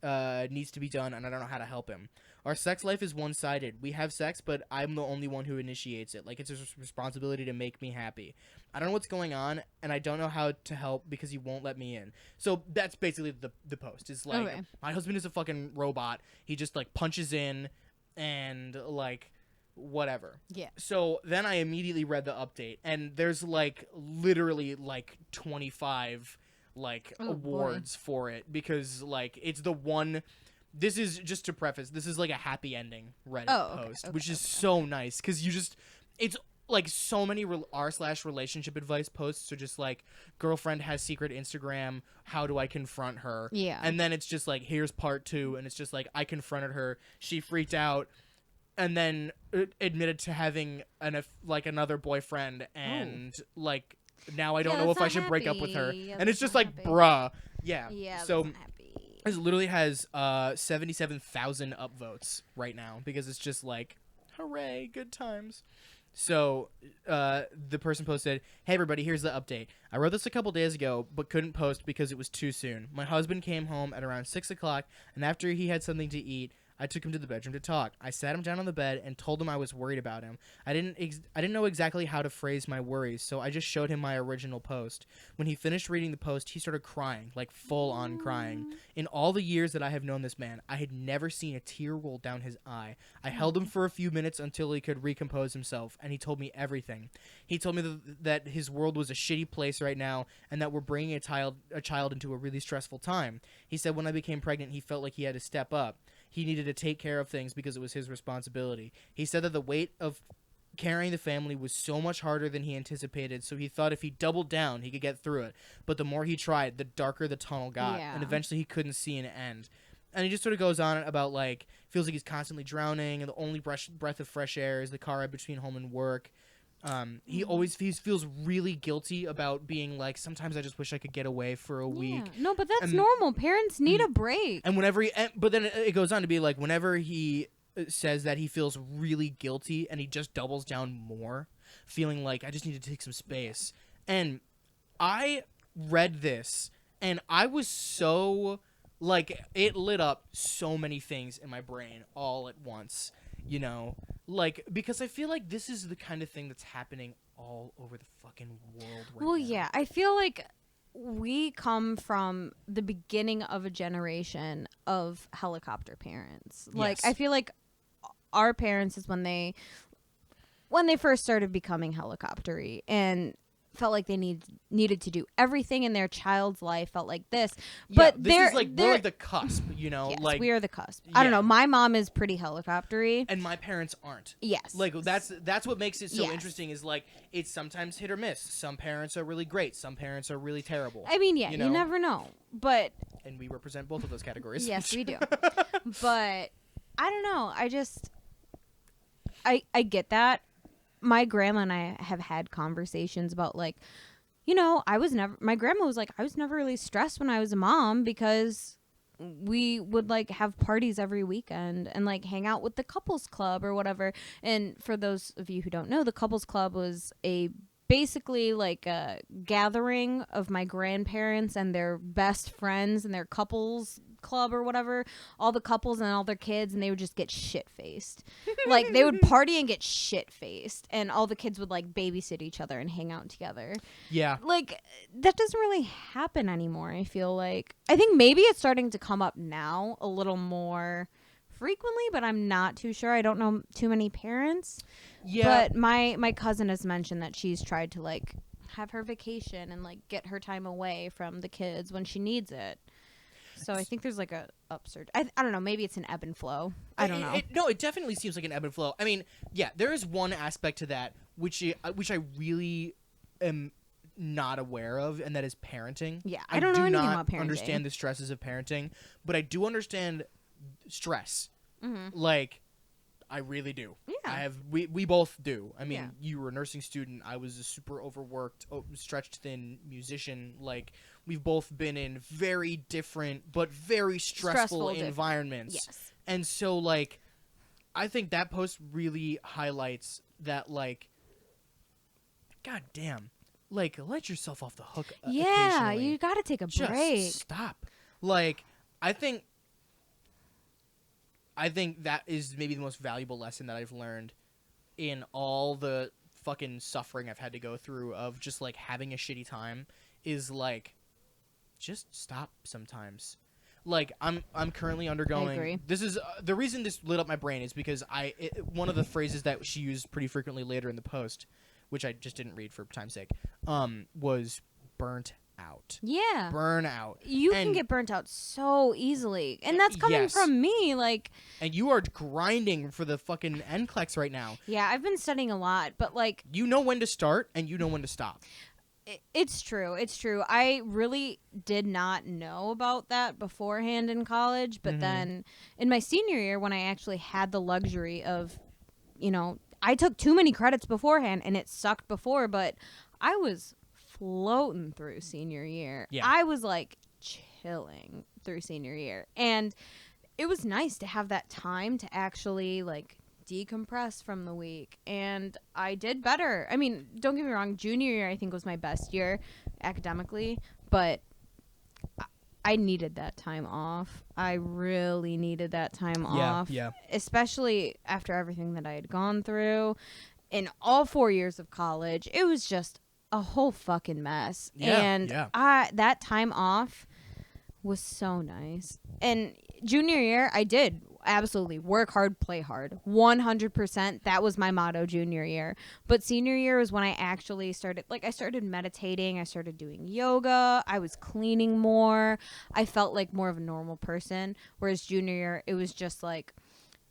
Speaker 1: needs to be done, and I don't know how to help him. Our sex life is one-sided. We have sex, but I'm the only one who initiates it. Like, it's his responsibility to make me happy. I don't know what's going on, and I don't know how to help because he won't let me in. So that's basically the post. It's like,
Speaker 2: Okay.
Speaker 1: my husband is a fucking robot. He just, like, punches in and, like, whatever.
Speaker 2: Yeah.
Speaker 1: So then I immediately read the update, and there's like literally like 25 like awards for it because like it's the one. This is just to preface. This is like a happy ending Reddit post, which is so nice because you just it's like so many r/relationship advice posts are just like girlfriend has secret Instagram. How do I confront her?
Speaker 2: Yeah.
Speaker 1: And then it's just like here's part 2, and it's just like I confronted her. She freaked out. And then admitted to having another boyfriend, and like now I don't know if I should break up with her.
Speaker 2: Yeah,
Speaker 1: and it's just
Speaker 2: that's
Speaker 1: like,
Speaker 2: not
Speaker 1: bruh, yeah.
Speaker 2: Yeah.
Speaker 1: So
Speaker 2: that's not happy.
Speaker 1: this literally has 77,000 upvotes right now because it's just like, hooray, good times. So the person posted, "Hey everybody, here's the update. I wrote this a couple days ago, but couldn't post because it was too soon. My husband came home at around 6 o'clock, and after he had something to eat, I took him to the bedroom to talk. I sat him down on the bed and told him I was worried about him. I didn't know exactly how to phrase my worries, so I just showed him my original post. When he finished reading the post, he started crying, like full on crying. In all the years that I have known this man, I had never seen a tear roll down his eye. I held him for a few minutes until he could recompose himself, and he told me everything. He told me that his world was a shitty place right now, and that we're bringing a child into a really stressful time. He said when I became pregnant, he felt like he had to step up. He needed to take care of things because it was his responsibility. He said that the weight of carrying the family was so much harder than he anticipated, so he thought if he doubled down, he could get through it. But the more he tried, the darker the tunnel got, and eventually he couldn't see an end. And he just sort of goes on about, like, feels like he's constantly drowning, and the only breath of fresh air is the car ride between home and work. He always feels really guilty about being like, sometimes I just wish I could get away for a week.
Speaker 2: No, but that's normal. Parents need a break.
Speaker 1: And but then it goes on to be like, whenever he says that he feels really guilty and he just doubles down more, feeling like I just need to take some space. And I read this and I was so, like, it lit up so many things in my brain all at once. You know, like, because I feel like this is the kind of thing that's happening all over the fucking world right now.
Speaker 2: Yeah, I feel like we come from the beginning of a generation of helicopter parents. Like,
Speaker 1: Yes.
Speaker 2: I feel like our parents is when they first started becoming helicoptery and felt like they needed to do everything in their child's life, felt like this. But
Speaker 1: this is like, we're like the cusp, you know?
Speaker 2: Yes,
Speaker 1: like,
Speaker 2: we are the cusp. I don't know. My mom is pretty helicoptery.
Speaker 1: and my parents aren't.
Speaker 2: Yes.
Speaker 1: Like, that's what makes it so
Speaker 2: Yes.
Speaker 1: interesting is, like, it's sometimes hit or miss. Some parents are really great. Some parents are really terrible.
Speaker 2: I mean, yeah,
Speaker 1: you
Speaker 2: you
Speaker 1: know?
Speaker 2: never know. But
Speaker 1: And we represent both of those categories.
Speaker 2: yes, we do. But I don't know. I get that. My grandma and I have had conversations about, like, you know, my grandma was like, I was never really stressed when I was a mom because we would, like, have parties every weekend and, like, hang out with the couples club or whatever. And for those of you who don't know, the couples club was basically like a gathering of my grandparents and their best friends and their couples club or whatever, all the couples and all their kids, and they would just get shit-faced. Like, they would party and get shit-faced, and all the kids would, like, babysit each other and hang out together.
Speaker 1: Yeah.
Speaker 2: Like, that doesn't really happen anymore, I feel like. I think maybe it's starting to come up now a little more frequently, but I'm not too sure. I don't know too many parents.
Speaker 1: Yeah.
Speaker 2: But my cousin has mentioned that she's tried to, like, have her vacation and, like, get her time away from the kids when she needs it. So I think there's, like, a upsurge. I don't know. Maybe it's an ebb and flow. I don't know.
Speaker 1: No, it definitely seems like an ebb and flow. I mean, yeah, there is one aspect to that which I really am not aware of, and that is parenting.
Speaker 2: Yeah, I don't know anything about parenting.
Speaker 1: Understand the stresses of parenting, but I do understand stress.
Speaker 2: Mm-hmm.
Speaker 1: Like, I really do.
Speaker 2: Yeah.
Speaker 1: We both do. I mean,
Speaker 2: Yeah.
Speaker 1: you were a nursing student. I was a super overworked, stretched thin musician. Like, we've both been in very different but very stressful environments.
Speaker 2: Yes.
Speaker 1: And so, like, I think that post really highlights that, like, God damn, like, let yourself off the hook.
Speaker 2: Yeah,
Speaker 1: occasionally.
Speaker 2: you got to take a
Speaker 1: Just
Speaker 2: break.
Speaker 1: stop. Like, I think that is maybe the most valuable lesson that I've learned in all the fucking suffering I've had to go through of just, like, having a shitty time is, like, just stop sometimes. Like, I'm currently undergoing.
Speaker 2: I agree.
Speaker 1: This is the reason this lit up my brain is because one of the phrases that she used pretty frequently later in the post, which I just didn't read for time's sake, was burnt out.
Speaker 2: Yeah.
Speaker 1: Burnout.
Speaker 2: You can get burnt out so easily. And that's coming
Speaker 1: Yes.
Speaker 2: from me. Like,
Speaker 1: And you are grinding for the fucking NCLEX right now.
Speaker 2: yeah, I've been studying a lot, but, like,
Speaker 1: You know when to start and you know when to stop.
Speaker 2: it's true. It's true. I really did not know about that beforehand in college, but then in my senior year, when I actually had the luxury of, you know, I took too many credits beforehand and it sucked before, but I was floating through senior year.
Speaker 1: Yeah.
Speaker 2: I was, like, chilling through senior year. And it was nice to have that time to actually, like, decompress from the week, and I did better. I mean, don't get me wrong, junior year I think was my best year academically, but I needed that time off. I really needed that time off.
Speaker 1: Yeah.
Speaker 2: Especially after everything that I had gone through in all 4 years of college. It was just a whole fucking mess.
Speaker 1: Yeah,
Speaker 2: And
Speaker 1: yeah.
Speaker 2: that time off was so nice. And junior year, I did absolutely work hard, play hard. 100%. That was my motto junior year. But senior year was when I actually started, I started meditating. I started doing yoga. I was cleaning more. I felt like more of a normal person. Whereas junior year, it was just like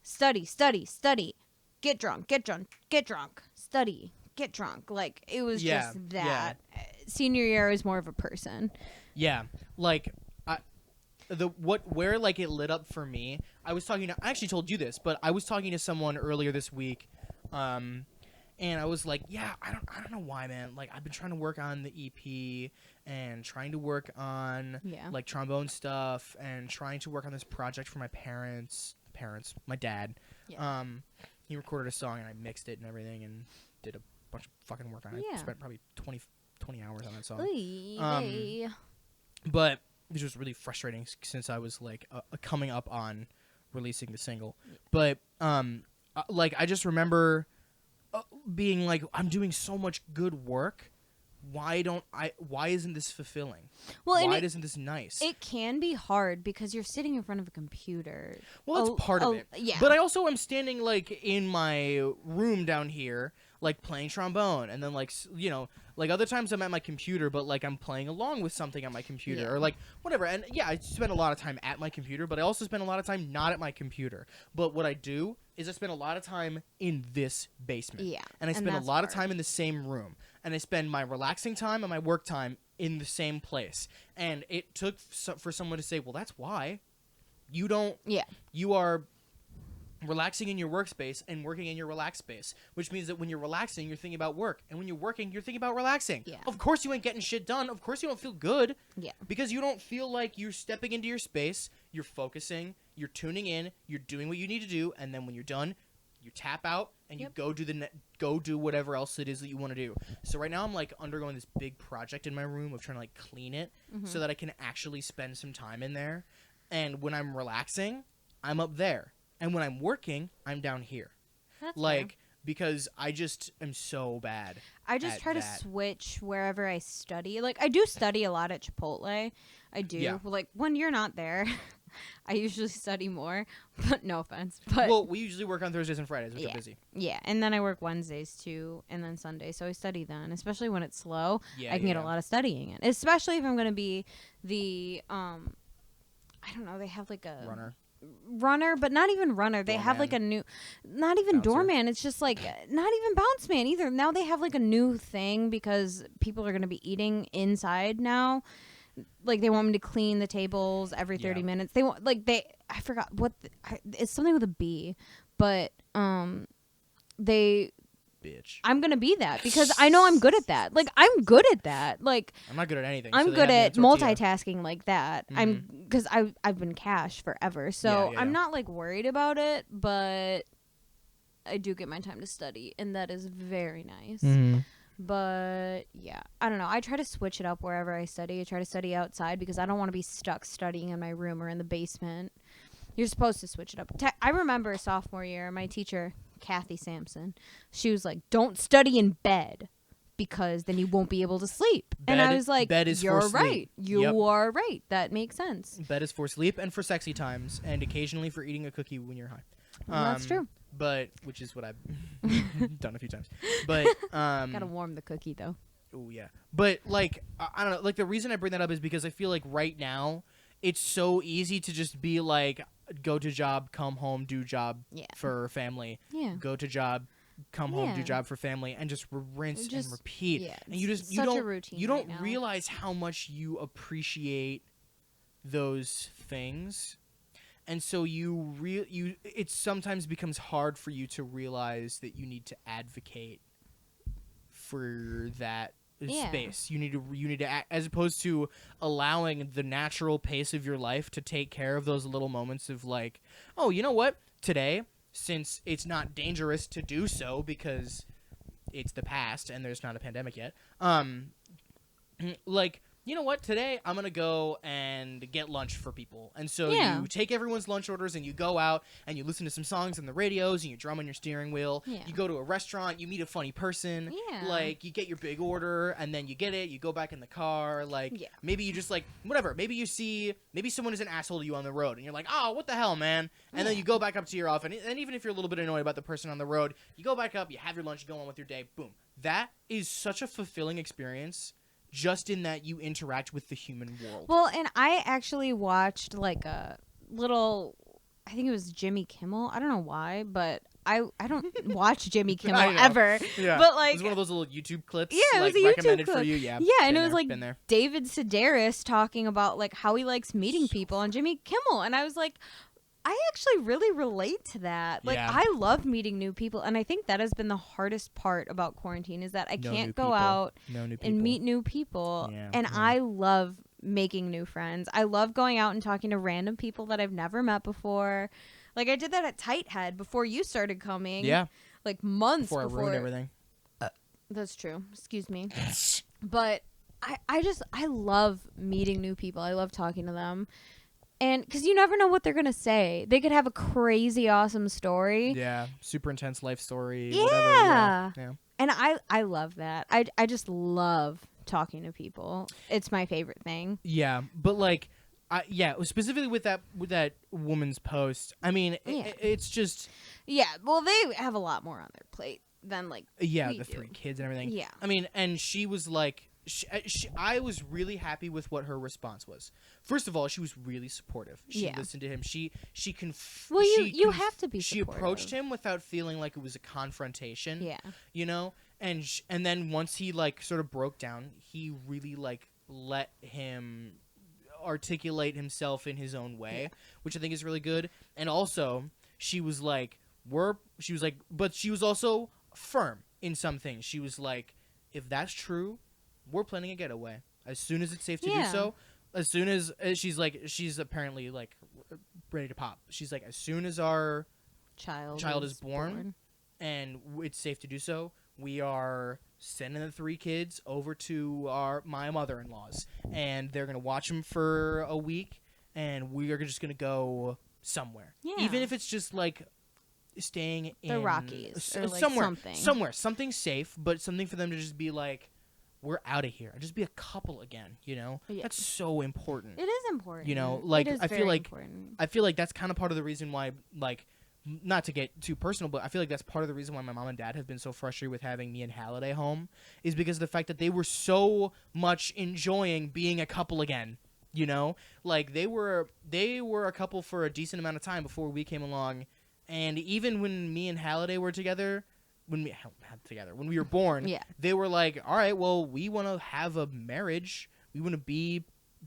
Speaker 2: study, study, study, get drunk, get drunk, get drunk, study, get drunk. Like, it was just that.
Speaker 1: Yeah.
Speaker 2: Senior year is more of a person.
Speaker 1: Yeah. Like, where like it lit up for me, I actually told you this, but I was talking to someone earlier this week, and I was like, yeah, I don't know why, man. Like, I've been trying to work on the EP and trying to work on like trombone stuff and trying to work on this project for my my dad.
Speaker 2: Yeah.
Speaker 1: He recorded a song and I mixed it and everything and did a bunch of fucking work on it.
Speaker 2: Yeah.
Speaker 1: I spent probably 20 hours on that song.
Speaker 2: Oy,
Speaker 1: But which was really frustrating since I was like coming up on releasing the single. But like, I just remember being like, I'm doing so much good work. Why isn't this fulfilling?
Speaker 2: Well,
Speaker 1: why isn't this nice?
Speaker 2: It can be hard because you're sitting in front of a computer.
Speaker 1: Well, that's part of it.
Speaker 2: Yeah.
Speaker 1: But I also am standing like in my room down here, like playing trombone, and then like like other times I'm at my computer, but like I'm playing along with something on my computer or like whatever. And yeah, I spend a lot of time at my computer, but I also spend a lot of time not at my computer. But what I do is I spend a lot of time in this basement.
Speaker 2: Yeah.
Speaker 1: And I spend a lot of time in the same room. And I spend my relaxing time and my work time in the same place. And it took for someone to say, well, that's why you don't.
Speaker 2: Yeah.
Speaker 1: You are relaxing in your workspace and working in your relaxed space, which means that when you're relaxing, you're thinking about work, and when you're working, you're thinking about relaxing.
Speaker 2: Yeah.
Speaker 1: Of course you ain't getting shit done. Of course you don't feel good.
Speaker 2: Yeah.
Speaker 1: Because you don't feel like you're stepping into your space, you're focusing, you're tuning in, you're doing what you need to do, and then when you're done, you tap out and you go do whatever else it is that you want to do. So right now I'm like undergoing this big project in my room of trying to like clean it so that I can actually spend some time in there. And when I'm relaxing, I'm up there. And when I'm working, I'm down here.
Speaker 2: That's
Speaker 1: like
Speaker 2: fair.
Speaker 1: Because I just am so bad.
Speaker 2: I just try to switch wherever I study. Like, I do study a lot at Chipotle. I do.
Speaker 1: Yeah.
Speaker 2: Like, when you're not there, I usually study more. But no offense. But
Speaker 1: well, we usually work on Thursdays and Fridays, which are busy.
Speaker 2: Yeah, and then I work Wednesdays too, and then Sundays. So I study then, especially when it's slow. I can get a lot of studying in, especially if I'm going to be the I don't know. They have like a runner, but not even runner. They have like a new, not even
Speaker 1: Bouncer.
Speaker 2: doorman. It's just like not even bounce man either. Now they have like a new thing because people are going to be eating inside now. Like, they want me to clean the tables every 30 minutes. They want I forgot what it's something with a B, but
Speaker 1: bitch.
Speaker 2: I'm gonna be that because I know I'm good at that. Like, I'm good at that. Like,
Speaker 1: I'm not good at anything.
Speaker 2: I'm
Speaker 1: so
Speaker 2: good at multitasking like that.
Speaker 1: Mm-hmm.
Speaker 2: Because I've been cash forever, so I'm not like worried about it. But I do get my time to study, and that is very nice.
Speaker 1: Mm-hmm.
Speaker 2: But yeah, I don't know. I try to switch it up wherever I study. I try to study outside because I don't want to be stuck studying in my room or in the basement. You're supposed to switch it up. I remember sophomore year, my teacher, Kathy Sampson, she was like, "Don't study in bed because then you won't be able to sleep." And I was like, "You're right. You are right. That makes sense."
Speaker 1: Bed is for sleep and for sexy times, and occasionally for eating a cookie when you're high.
Speaker 2: That's true.
Speaker 1: But which is what I've done a few times. But
Speaker 2: gotta warm the cookie though.
Speaker 1: Oh yeah. But like I don't know. Like, the reason I bring that up is because I feel like right now it's so easy to just be like, go to job, come home, do job for family. Yeah. Go to job, come home, do job for family, and just rinse and repeat. Yeah, and you don't realize how much you appreciate those things. And so it sometimes becomes hard for you to realize that you need to advocate for that space. You need to act, as opposed to allowing the natural pace of your life to take care of those little moments of like, oh, you know what? Today, since it's not dangerous to do so because it's the past and there's not a pandemic yet, like, you know what, today I'm going to go and get lunch for people. And so
Speaker 2: Yeah.
Speaker 1: you take everyone's lunch orders and you go out and you listen to some songs on the radios and you drum on your steering wheel.
Speaker 2: Yeah.
Speaker 1: You go to a restaurant, you meet a funny person.
Speaker 2: Yeah.
Speaker 1: Like, you get your big order and then you get it, you go back in the car. Like,
Speaker 2: Yeah.
Speaker 1: maybe you just, like, whatever. Maybe someone is an asshole to you on the road and you're like, oh, what the hell, man? And then you go back up to your office. And even if you're a little bit annoyed about the person on the road, you go back up, you have your lunch, you go on with your day. Boom. That is such a fulfilling experience. Just in that you interact with the human world.
Speaker 2: Well, and I actually watched like a little, I think it was Jimmy Kimmel. I don't know why, but I don't watch Jimmy Kimmel ever.
Speaker 1: Yeah.
Speaker 2: But like,
Speaker 1: it was one of those little YouTube clips.
Speaker 2: Yeah, it
Speaker 1: like,
Speaker 2: was a YouTube
Speaker 1: recommended
Speaker 2: clip.
Speaker 1: for you. Yeah.
Speaker 2: Yeah, and it was
Speaker 1: there,
Speaker 2: like
Speaker 1: been there.
Speaker 2: David Sedaris talking about like how he likes meeting people on Jimmy Kimmel, and I was like, I actually really relate to that. Like,
Speaker 1: Yeah.
Speaker 2: I love meeting new people, and I think that has been the hardest part about quarantine is that I
Speaker 1: No
Speaker 2: can't
Speaker 1: new
Speaker 2: go
Speaker 1: people.
Speaker 2: out
Speaker 1: No new people.
Speaker 2: and meet new people.
Speaker 1: Yeah,
Speaker 2: And
Speaker 1: yeah.
Speaker 2: I love making new friends. I love going out and talking to random people that I've never met before. Like, I did that at Tighthead before you started coming.
Speaker 1: Yeah.
Speaker 2: Like, months
Speaker 1: Before I ruined everything.
Speaker 2: That's true. Excuse me. But I love meeting new people. I love talking to them. And because you never know what they're going to say. They could have a crazy, awesome story.
Speaker 1: Yeah. Super intense life story.
Speaker 2: Yeah.
Speaker 1: Whatever. Yeah.
Speaker 2: And I love that. I just love talking to people. It's my favorite thing.
Speaker 1: Yeah. But like, specifically with that woman's post. I mean, it's just.
Speaker 2: Yeah. Well, they have a lot more on their plate than like.
Speaker 1: Yeah,
Speaker 2: we
Speaker 1: the
Speaker 2: do.
Speaker 1: 3 kids and everything.
Speaker 2: Yeah.
Speaker 1: I mean, and she was like, I was really happy with what her response was. First of all, she was really supportive. She
Speaker 2: Yeah.
Speaker 1: listened to him.
Speaker 2: Well, you have to be
Speaker 1: She
Speaker 2: supportive.
Speaker 1: approached him without feeling like it was a confrontation.
Speaker 2: Yeah.
Speaker 1: You know, and then once he like sort of broke down, he really like let him articulate himself in his own way, which I think is really good. And also, she was like, but she was also firm in some things. She was like, if that's true, we're planning a getaway as soon as it's safe to do so. As soon as she's apparently like ready to pop. She's like, as soon as our child is born and it's safe to do so, we are sending the 3 kids over to my mother-in-law's, and they're gonna watch them for a week, and we are just gonna go somewhere, even if it's just like staying in
Speaker 2: the Rockies or like
Speaker 1: something safe, but something for them to just be like, we're out of here. Just be a couple again, you know?
Speaker 2: Yeah.
Speaker 1: That's so important.
Speaker 2: It is important.
Speaker 1: You know, like,
Speaker 2: it is
Speaker 1: I feel
Speaker 2: very
Speaker 1: like
Speaker 2: important.
Speaker 1: I feel like that's kind of part of the reason why, like, not to get too personal, but I feel like that's part of the reason why my mom and dad have been so frustrated with having me and Halliday home, is because of the fact that they were so much enjoying being a couple again. You know, like they were a couple for a decent amount of time before we came along, and even when me and Halliday were together, when we were born, they were like, all right, well, we want to have a marriage. We want to be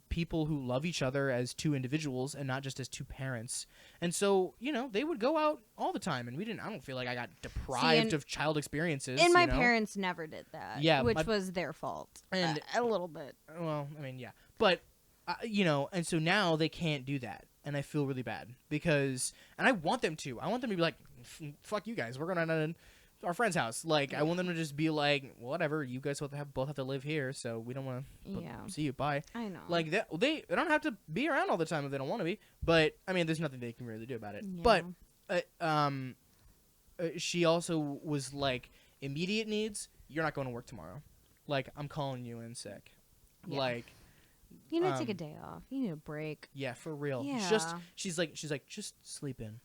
Speaker 1: people who love each other as 2 individuals and not just as 2 parents. And so, you know, they would go out all the time, and I don't feel like I got deprived of child experiences.
Speaker 2: And my parents never did that.
Speaker 1: Yeah,
Speaker 2: which was their fault.
Speaker 1: And
Speaker 2: a little bit.
Speaker 1: Well, I mean, yeah. But, you know, and so now they can't do that. And I feel really bad because, and I want them to. I want them to be like, fuck you guys. We're going to our friend's house. Like, I want them to just be like, whatever, you guys both have to live here, so we don't want to see you. Bye.
Speaker 2: I know.
Speaker 1: Like, they don't have to be around all the time if they don't want to be. But, I mean, there's nothing they can really do about it.
Speaker 2: Yeah.
Speaker 1: But, she also was like, immediate needs, you're not going to work tomorrow. Like, I'm calling you in sick.
Speaker 2: Yeah.
Speaker 1: Like,
Speaker 2: you need to take a day off. You need a break.
Speaker 1: Yeah, for real.
Speaker 2: Yeah.
Speaker 1: She's like, just sleep in.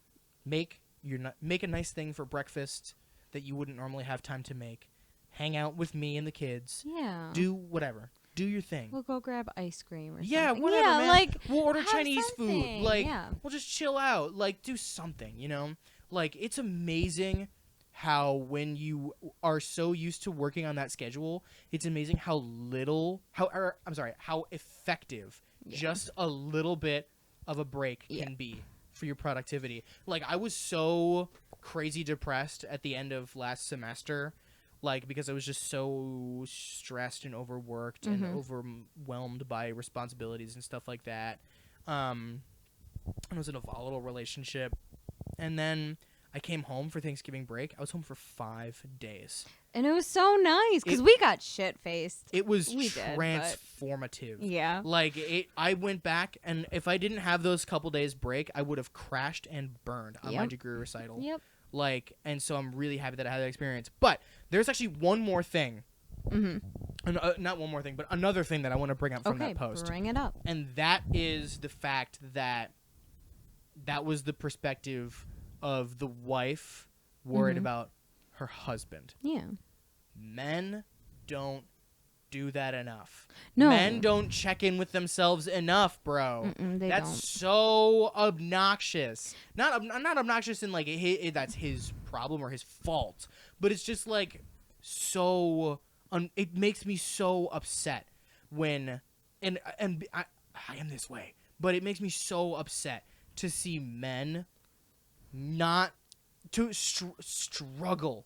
Speaker 1: Make a nice thing for breakfast that you wouldn't normally have time to make. Hang out with me and the kids.
Speaker 2: Yeah.
Speaker 1: Do whatever. Do your thing.
Speaker 2: We'll go grab ice cream or something.
Speaker 1: Yeah, whatever, man.
Speaker 2: Like,
Speaker 1: we'll order Chinese
Speaker 2: something.
Speaker 1: food. Like,
Speaker 2: yeah.
Speaker 1: we'll just chill out. Like, do something, you know? Like, it's amazing how when you are so used to working on that schedule, it's amazing how effective just a little bit of a break can be for your productivity. Like, I was so crazy depressed at the end of last semester, like, because I was just so stressed and overworked and overwhelmed by responsibilities and stuff like that. I was in a volatile relationship, and then I came home for Thanksgiving break. I was home for 5 days.
Speaker 2: And it was so nice because we got shit faced.
Speaker 1: It was
Speaker 2: We did, but-
Speaker 1: transformative.
Speaker 2: Yeah.
Speaker 1: Like I went back, and if I didn't have those couple days break, I would have crashed and burned on my
Speaker 2: Yep.
Speaker 1: degree recital.
Speaker 2: Yep.
Speaker 1: Like, and so I'm really happy that I had that experience. But there's actually one more thing.
Speaker 2: Mm-hmm.
Speaker 1: Not one more thing, but another thing that I want to bring up from
Speaker 2: Okay,
Speaker 1: that post.
Speaker 2: bring it up.
Speaker 1: And that is the fact that that was the perspective of the wife worried about her husband.
Speaker 2: Yeah.
Speaker 1: Men don't do that enough.
Speaker 2: No.
Speaker 1: Men don't check in with themselves enough, bro.
Speaker 2: They
Speaker 1: That's
Speaker 2: don't.
Speaker 1: so obnoxious. Not obnoxious in like that's his problem or his fault, but it's just like so. It makes me so upset when, and I am this way, but it makes me so upset to see men not to struggle,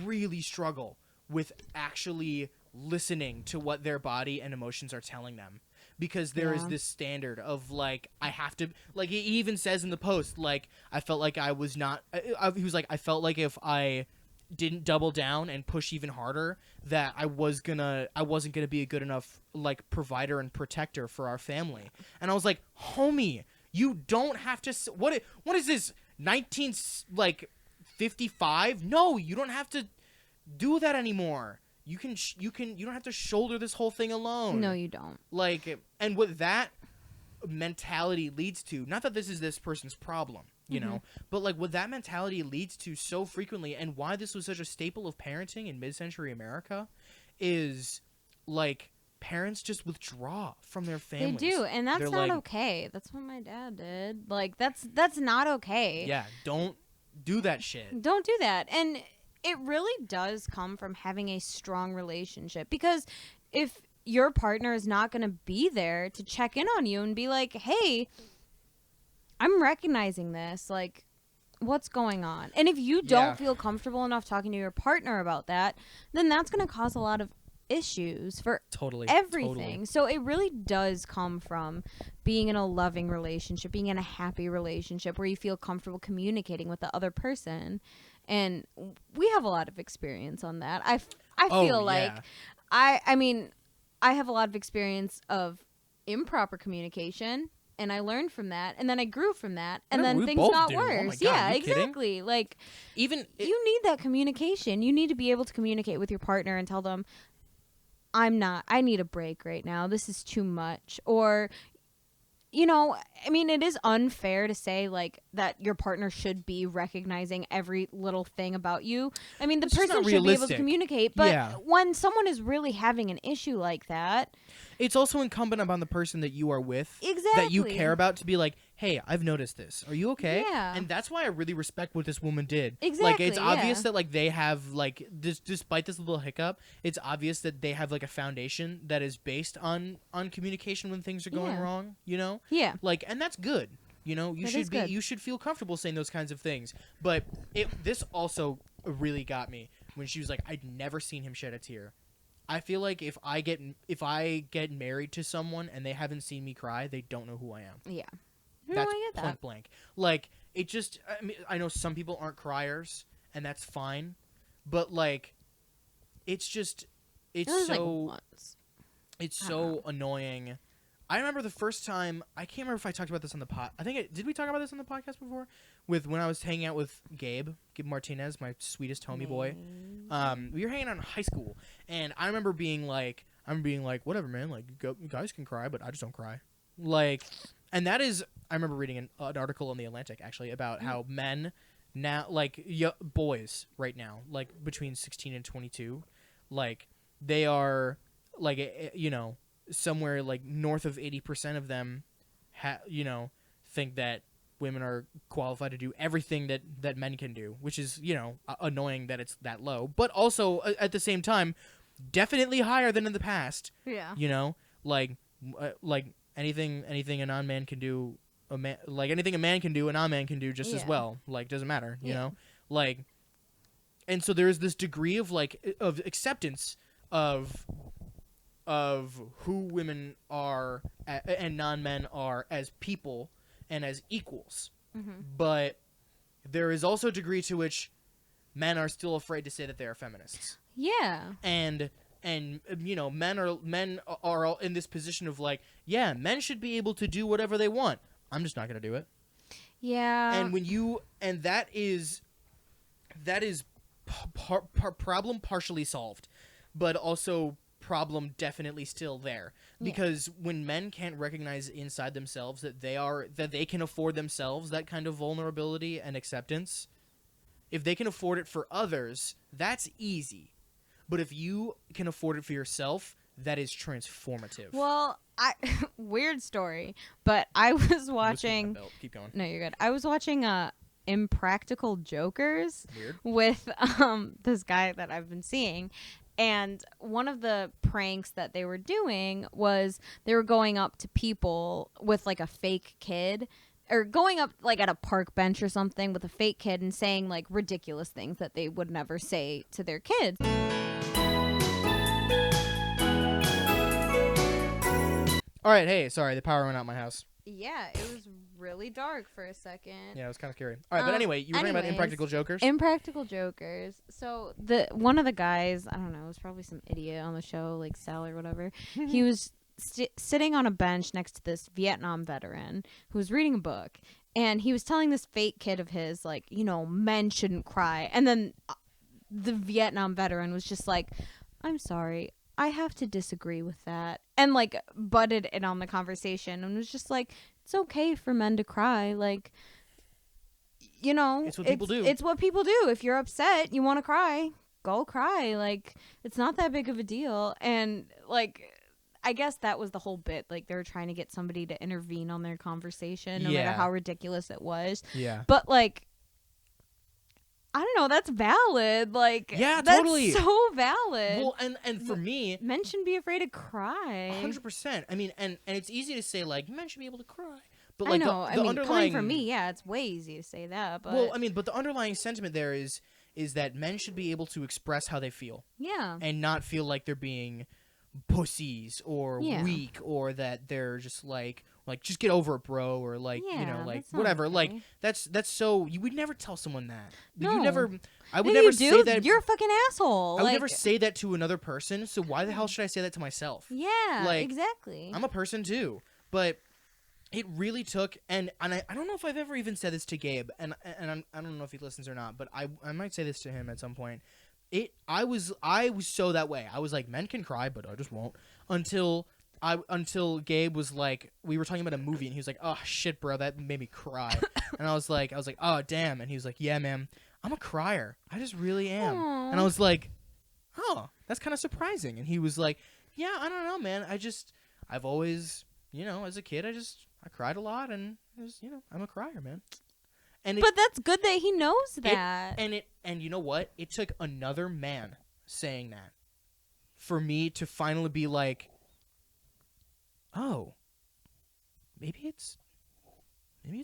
Speaker 1: really struggle with actually listening to what their body and emotions are telling them, because there is this standard of like, I have to, like, he even says in the post, like, I felt like I was not, he was like, I felt like if I didn't double down and push even harder, that I wasn't gonna be a good enough like provider and protector for our family. And I was like, homie, you don't have to. What is this 1955? No, you don't have to do that anymore. You don't have to shoulder this whole thing alone.
Speaker 2: No, you don't.
Speaker 1: Like, and what that mentality leads to, not that this is this person's problem, you know, but like what that mentality leads to so frequently, and why this was such a staple of parenting in mid-century America, is like parents just withdraw from their families.
Speaker 2: They do, and that's
Speaker 1: They're
Speaker 2: not
Speaker 1: like,
Speaker 2: okay. That's what my dad did. Like that's not okay.
Speaker 1: Yeah, don't do that shit.
Speaker 2: Don't do that. And it really does come from having a strong relationship, because if your partner is not going to be there to check in on you and be like, hey, I'm recognizing this, like, what's going on? And if you don't feel comfortable enough talking to your partner about that, then that's going to cause a lot of issues for everything.
Speaker 1: Totally.
Speaker 2: So it really does come from being in a loving relationship, being in a happy relationship where you feel comfortable communicating with the other person. And we have a lot of experience on that. I feel like I mean, I have a lot of experience of improper communication, and I learned from that, and then I grew from that, and then things got worse.
Speaker 1: Oh my God,
Speaker 2: yeah,
Speaker 1: are you kidding?
Speaker 2: exactly. Like,
Speaker 1: Even
Speaker 2: you need that communication. You need to be able to communicate with your partner and tell them, I need a break right now. This is too much. Or, you know, I mean, it is unfair to say, like, that your partner should be recognizing every little thing about you. I mean, the
Speaker 1: It's just
Speaker 2: person
Speaker 1: not
Speaker 2: should be able to
Speaker 1: realistic.
Speaker 2: communicate. But
Speaker 1: Yeah.
Speaker 2: when someone is really having an issue like that,
Speaker 1: it's also incumbent upon the person that you are with, that you
Speaker 2: Exactly.
Speaker 1: care about, to be like, hey, I've noticed this. Are you okay?
Speaker 2: Yeah.
Speaker 1: And that's why I really respect what this woman did. Like,
Speaker 2: Exactly,
Speaker 1: it's obvious
Speaker 2: yeah.
Speaker 1: that, like, they have, like, despite this little hiccup, it's obvious that they have, like, a foundation that is based on communication when things are going
Speaker 2: Yeah.
Speaker 1: wrong, you know?
Speaker 2: yeah.
Speaker 1: Like, and that's good. You know,
Speaker 2: That is good.
Speaker 1: you should feel comfortable saying those kinds of things. But this also really got me when she was like, I'd never seen him shed a tear. I feel like if I get married to someone and they haven't seen me cry, they don't know who I am.
Speaker 2: Yeah. No,
Speaker 1: That's
Speaker 2: I get
Speaker 1: point
Speaker 2: that.
Speaker 1: blank. Like, it just, I mean, I know some people aren't criers, and that's fine. But like, it's just, it's
Speaker 2: It was
Speaker 1: so
Speaker 2: like once.
Speaker 1: it's
Speaker 2: I don't
Speaker 1: so
Speaker 2: know.
Speaker 1: annoying. I remember the first time, I can't remember if I talked about this on the pod. Did we talk about this on the podcast before? When I was hanging out with Gabe Martinez, my sweetest homie boy. We were hanging out in high school, and I remember being like, whatever, man, like, guys can cry, but I just don't cry. Like, and that is, I remember reading an article in The Atlantic, actually, about how men now, like, boys right now, like, between 16 and 22, like, they are, like, you know, somewhere like north of 80% of them think that women are qualified to do everything that men can do, which is, you know, annoying that it's that low, but also at the same time definitely higher than in the past.
Speaker 2: Yeah.
Speaker 1: You know, like anything a non-man can do, anything a man can do, a non-man can do just as
Speaker 2: Yeah.
Speaker 1: well. Like, doesn't matter, you
Speaker 2: Yeah.
Speaker 1: know? Like, and so there's this degree of of acceptance of who women are and non-men are as people and as equals.
Speaker 2: Mm-hmm.
Speaker 1: But there is also a degree to which men are still afraid to say that they are feminists.
Speaker 2: Yeah.
Speaker 1: And you know, men are all in this position of like, yeah, men should be able to do whatever they want. I'm just not going to do it.
Speaker 2: Yeah.
Speaker 1: And that is problem partially solved, but also problem definitely still there, because when men can't recognize inside themselves that they can afford themselves that kind of vulnerability and acceptance, if they can afford it for others, that's easy. But if you can afford it for yourself, that is transformative.
Speaker 2: Well, weird story, but I was watching.
Speaker 1: Keep going.
Speaker 2: No, you're good. I was watching Impractical Jokers
Speaker 1: Weird.
Speaker 2: with this guy that I've been seeing, and one of the pranks that they were doing was they were going up to people with like a fake kid, or going up like at a park bench or something with a fake kid and saying like ridiculous things that they would never say to their kids.
Speaker 1: All right, hey, sorry, the power went out in my house.
Speaker 2: Yeah, it was really dark for a second.
Speaker 1: Yeah, it was kind of scary. All right, but anyway, you were talking about Impractical Jokers?
Speaker 2: Impractical Jokers. So one of the guys, I don't know, it was probably some idiot on the show, like Sal or whatever. He was sitting on a bench next to this Vietnam veteran who was reading a book, and he was telling this fake kid of his, like, you know, men shouldn't cry. And then the Vietnam veteran was just like, I'm sorry, I have to disagree with that, and like butted in on the conversation and was just like, it's okay for men to cry, like, you know,
Speaker 1: it's what people do.
Speaker 2: It's what people do. If you're upset, you want to cry, go cry, like, it's not that big of a deal. And like, I guess that was the whole bit, like they were trying to get somebody to intervene on their conversation, no matter how ridiculous it was.
Speaker 1: Yeah,
Speaker 2: but like, I don't know, that's valid. Like,
Speaker 1: yeah,
Speaker 2: that's
Speaker 1: totally.
Speaker 2: so valid.
Speaker 1: Well, and for me,
Speaker 2: men shouldn't be afraid to cry.
Speaker 1: 100%. I mean, and it's easy to say like men should be able to cry, but
Speaker 2: I
Speaker 1: like
Speaker 2: know.
Speaker 1: the
Speaker 2: I mean,
Speaker 1: underlying,
Speaker 2: coming from me, yeah, it's way easy to say that. But
Speaker 1: well, I mean, but the underlying sentiment there is that men should be able to express how they feel,
Speaker 2: yeah,
Speaker 1: and not feel like they're being pussies or weak, or that they're just like just get over it, bro, or like, you know, like whatever.
Speaker 2: Okay.
Speaker 1: Like that's so you would never tell someone that.
Speaker 2: No.
Speaker 1: You never. I would
Speaker 2: no,
Speaker 1: never
Speaker 2: you do.
Speaker 1: say that.
Speaker 2: You're a fucking asshole.
Speaker 1: I would never say that to another person. So why the hell should I say that to myself?
Speaker 2: Yeah,
Speaker 1: like,
Speaker 2: exactly.
Speaker 1: I'm a person too, but it really took, and I don't know if I've ever even said this to Gabe, and I don't know if he listens or not, but I might say this to him at some point. I was so that way. I was like, men can cry, but I just won't, until Gabe was like, we were talking about a movie, and he was like, oh shit, bro, that made me cry. And I was like, oh damn. And he was like, yeah, man, I'm a crier. I just really am.
Speaker 2: Aww.
Speaker 1: And I was like, oh, that's kind of surprising. And he was like, yeah, I don't know, man. I've always, you know, as a kid, I cried a lot, and you know, I'm a crier, man.
Speaker 2: But that's good that he knows that.
Speaker 1: And you know what? It took another man saying that for me to finally be like, oh, maybe it's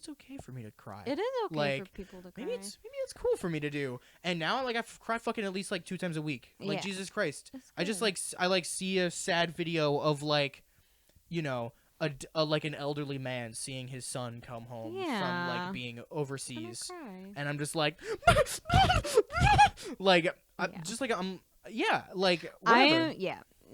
Speaker 1: okay for me to cry.
Speaker 2: It is okay
Speaker 1: like,
Speaker 2: for people to cry.
Speaker 1: Maybe it's cool for me to do. And now like I cry fucking at least like 2 times a week. Like,
Speaker 2: yeah.
Speaker 1: Jesus Christ.
Speaker 2: I
Speaker 1: just I see a sad video of like, you know, a like an elderly man seeing his son come home from like being overseas, and I'm just like like just like like whatever.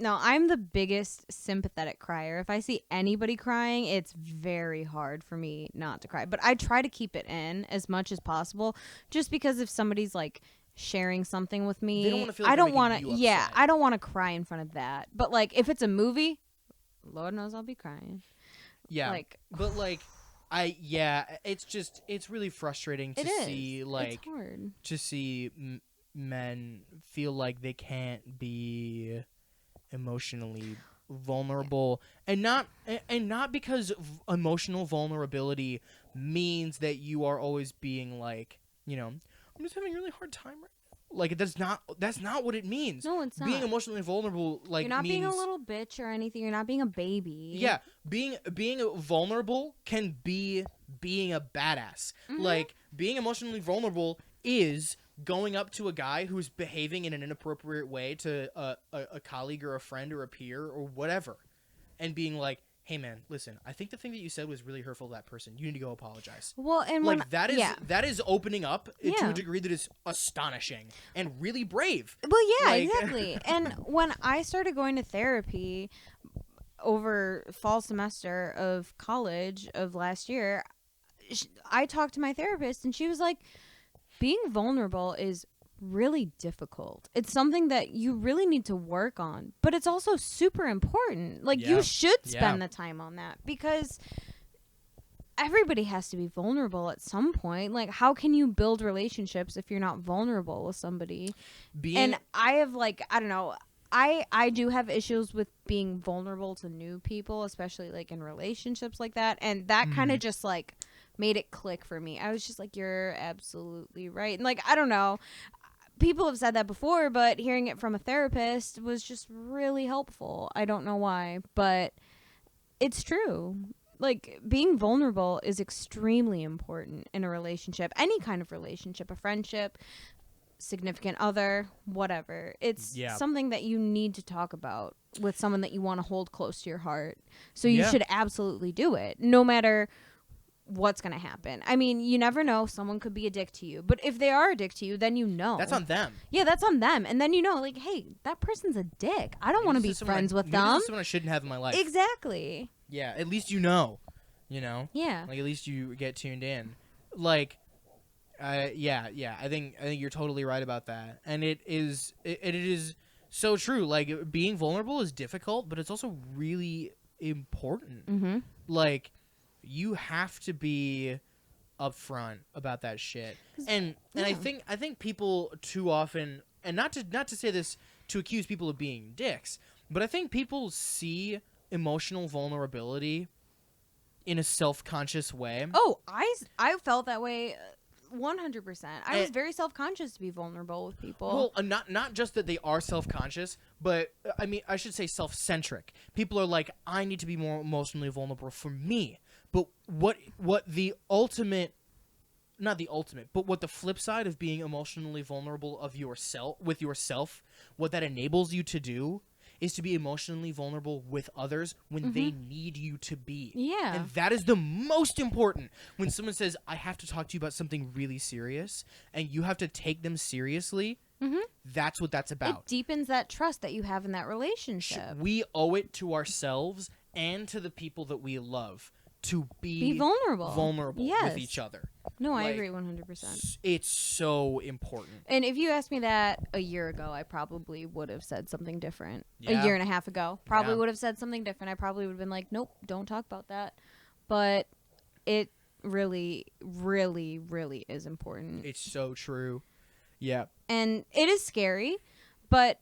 Speaker 2: I'm the biggest sympathetic crier. If I see anybody crying, it's very hard for me not to cry, but I try to keep it in as much as possible, just because if somebody's like sharing something with me,
Speaker 1: they don't want to feel like
Speaker 2: I don't
Speaker 1: want to
Speaker 2: I don't want to cry in front of that. But like if it's a movie, Lord knows I'll be crying.
Speaker 1: Yeah,
Speaker 2: like,
Speaker 1: but like it's really frustrating to see like
Speaker 2: it's hard
Speaker 1: to see men feel like they can't be emotionally vulnerable, and not because emotional vulnerability means that you are always being like, you know, I'm just having a really hard time right now. Like that's not what it means.
Speaker 2: No, it's not.
Speaker 1: Being emotionally vulnerable, like,
Speaker 2: you're not
Speaker 1: means,
Speaker 2: being a little bitch or anything. You're not being a baby.
Speaker 1: Yeah, being vulnerable can be being a badass.
Speaker 2: Mm-hmm.
Speaker 1: Like, being emotionally vulnerable is going up to a guy who's behaving in an inappropriate way to a colleague or a friend or a peer or whatever, and being like, hey man, listen, I think the thing that you said was really hurtful to that person. You need to go apologize.
Speaker 2: Well, and
Speaker 1: Like that is opening up to
Speaker 2: Yeah.
Speaker 1: a degree that is astonishing and really brave.
Speaker 2: Well, yeah,
Speaker 1: Like-
Speaker 2: exactly. And when I started going to therapy over fall semester of college of last year, I talked to my therapist and she was like, being vulnerable is really difficult. It's something that you really need to work on, but it's also super important. Like
Speaker 1: Yeah.
Speaker 2: you should spend
Speaker 1: Yeah.
Speaker 2: the time on that because everybody has to be vulnerable at some point. Like how can you build relationships if you're not vulnerable with somebody? And I have like, I don't know, I do have issues with being vulnerable to new people, especially like in relationships like that. And that kind of just like made it click for me. I was just like, you're absolutely right. And like, I don't know. People have said that before, but hearing it from a therapist was just really helpful. I don't know why, but it's true. Like being vulnerable is extremely important in a relationship, any kind of relationship, a friendship, significant other, whatever. It's something that you need to talk about with someone that you want to hold close to your heart. So you should absolutely do it, no matter what's going to happen. I mean, you never know. Someone could be a dick to you. But if they are a dick to you, then you know.
Speaker 1: That's on them.
Speaker 2: Yeah, that's on them. And then you know, like, hey, that person's a dick. I don't want to be friends with them.
Speaker 1: This is someone I shouldn't have in my life.
Speaker 2: Exactly.
Speaker 1: Yeah, at least you know. You know?
Speaker 2: Yeah.
Speaker 1: Like, at least you get tuned in. Like, yeah. I think you're totally right about that. And it is so true. Like, being vulnerable is difficult, but it's also really important.
Speaker 2: Mm-hmm.
Speaker 1: Like, you have to be upfront about that shit. And I think people too often, and not to say this to accuse people of being dicks, but I think people see emotional vulnerability in a self-conscious way.
Speaker 2: Oh, I felt that way 100%. I was very self-conscious to be vulnerable with people.
Speaker 1: Well, not just that they are self-conscious, but I mean, I should say self-centric. People are like, I need to be more emotionally vulnerable for me. But what the ultimate, not the ultimate, but what the flip side of being emotionally vulnerable of yourself with yourself, what that enables you to do is to be emotionally vulnerable with others when they need you to be.
Speaker 2: Yeah.
Speaker 1: And that is the most important. When someone says, I have to talk to you about something really serious, and you have to take them seriously, that's what that's about.
Speaker 2: It deepens that trust that you have in that relationship.
Speaker 1: We owe it to ourselves and to the people that we love to be
Speaker 2: vulnerable
Speaker 1: with each other.
Speaker 2: No, I agree 100%.
Speaker 1: It's so important.
Speaker 2: And if you asked me that a year ago, I probably would have said something different.
Speaker 1: Yeah.
Speaker 2: A year and a half ago, probably would have said something different. I probably would have been like, nope, don't talk about that. But it really, really, really is important.
Speaker 1: It's so true. Yeah.
Speaker 2: And it is scary, but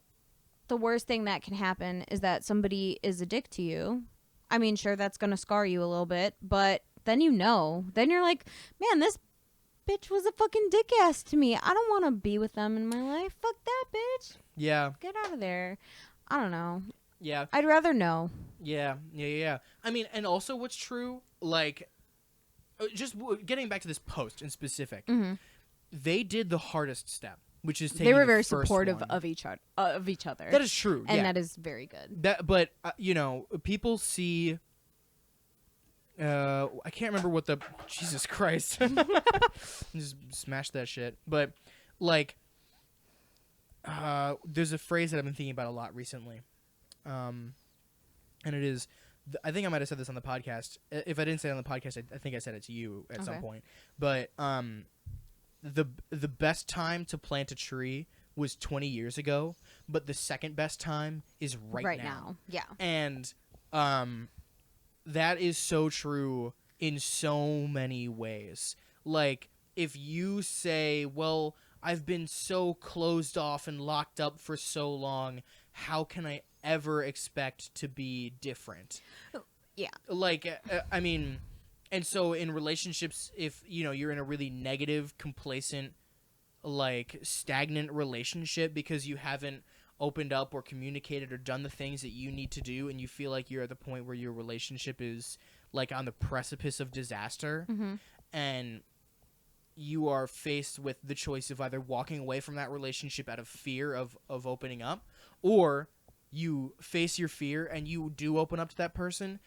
Speaker 2: the worst thing that can happen is that somebody is a dick to you. I mean, sure, that's going to scar you a little bit, but then you know. Then you're like, man, this bitch was a fucking dick ass to me. I don't want to be with them in my life. Fuck that bitch.
Speaker 1: Yeah.
Speaker 2: Get out of there. I don't know.
Speaker 1: Yeah.
Speaker 2: I'd rather know.
Speaker 1: Yeah. I mean, and also what's true, like, just getting back to this post in specific, they did the hardest step, which is taking
Speaker 2: They were
Speaker 1: the
Speaker 2: very
Speaker 1: first
Speaker 2: supportive
Speaker 1: one.
Speaker 2: of each other.
Speaker 1: That is true.
Speaker 2: And
Speaker 1: yeah.
Speaker 2: that is very good.
Speaker 1: But you know, people see. I can't remember what the Jesus Christ. Just smash that shit. But like, there's a phrase that I've been thinking about a lot recently, and it is. I think I might have said this on the podcast. If I didn't say it on the podcast, I think I said it to you at some point. But the best time to plant a tree was 20 years ago, but the second best time is right now.
Speaker 2: Yeah.
Speaker 1: And that is so true in so many ways. Like, if you say, well, I've been so closed off and locked up for so long, how can I ever expect to be different?
Speaker 2: Yeah.
Speaker 1: Like, I mean, and so in relationships, if, you know, you're in a really negative, complacent, like, stagnant relationship because you haven't opened up or communicated or done the things that you need to do, and you feel like you're at the point where your relationship is, like, on the precipice of disaster, and you are faced with the choice of either walking away from that relationship out of fear of opening up, or you face your fear and you do open up to that person,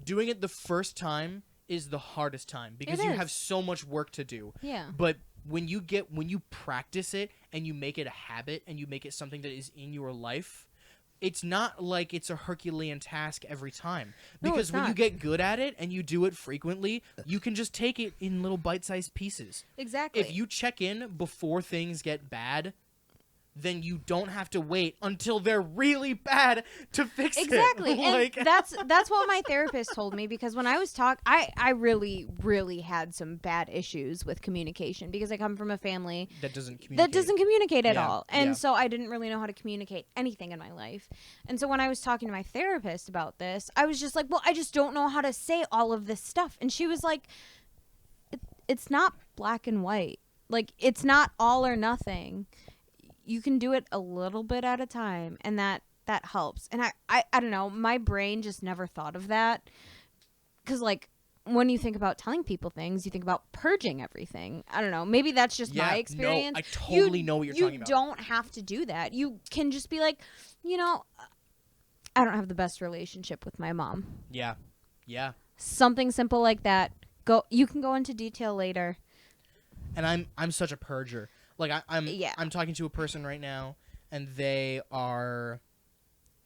Speaker 1: doing it the first time is the hardest time because you have so much work to do.
Speaker 2: Yeah.
Speaker 1: But when you practice it and you make it a habit and you make it something that is in your life, it's not like it's a Herculean task every time. Because when you get good at it and you do it frequently, you can just take it in little bite-sized pieces.
Speaker 2: Exactly.
Speaker 1: If you check in before things get bad, then you don't have to wait until they're really bad to fix it.
Speaker 2: Exactly. And that's what my therapist told me, because when I was I really, really had some bad issues with communication because I come from a family
Speaker 1: that doesn't communicate
Speaker 2: at all. And so I didn't really know how to communicate anything in my life. And so when I was talking to my therapist about this, I was just like, well, I just don't know how to say all of this stuff. And she was like, it's not black and white. Like, it's not all or nothing. You can do it a little bit at a time, and that helps. And I don't know, my brain just never thought of that, because like when you think about telling people things, you think about purging everything. I don't know, maybe that's just my experience.
Speaker 1: No, I totally know what you're talking about.
Speaker 2: You don't have to do that. You can just be like, I don't have the best relationship with my mom.
Speaker 1: Yeah.
Speaker 2: Something simple like that. You can go into detail later.
Speaker 1: And I'm such a purger. Like I'm talking to a person right now, and they are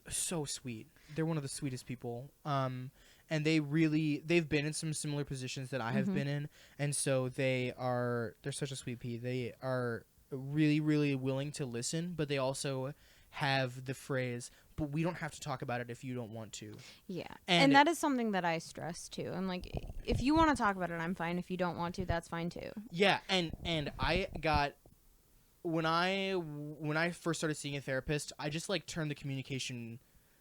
Speaker 1: so sweet. They're one of the sweetest people. And they've been in some similar positions that I have been in, and so they're such a sweet pea. They are really, really willing to listen, but they also have the phrase, but we don't have to talk about it if you don't want to. Yeah. And
Speaker 2: that is something that I stress too. I'm like, if you want to talk about it, I'm fine. If you don't want to, that's fine too.
Speaker 1: Yeah. And I got, when I first started seeing a therapist, I just like turned the communication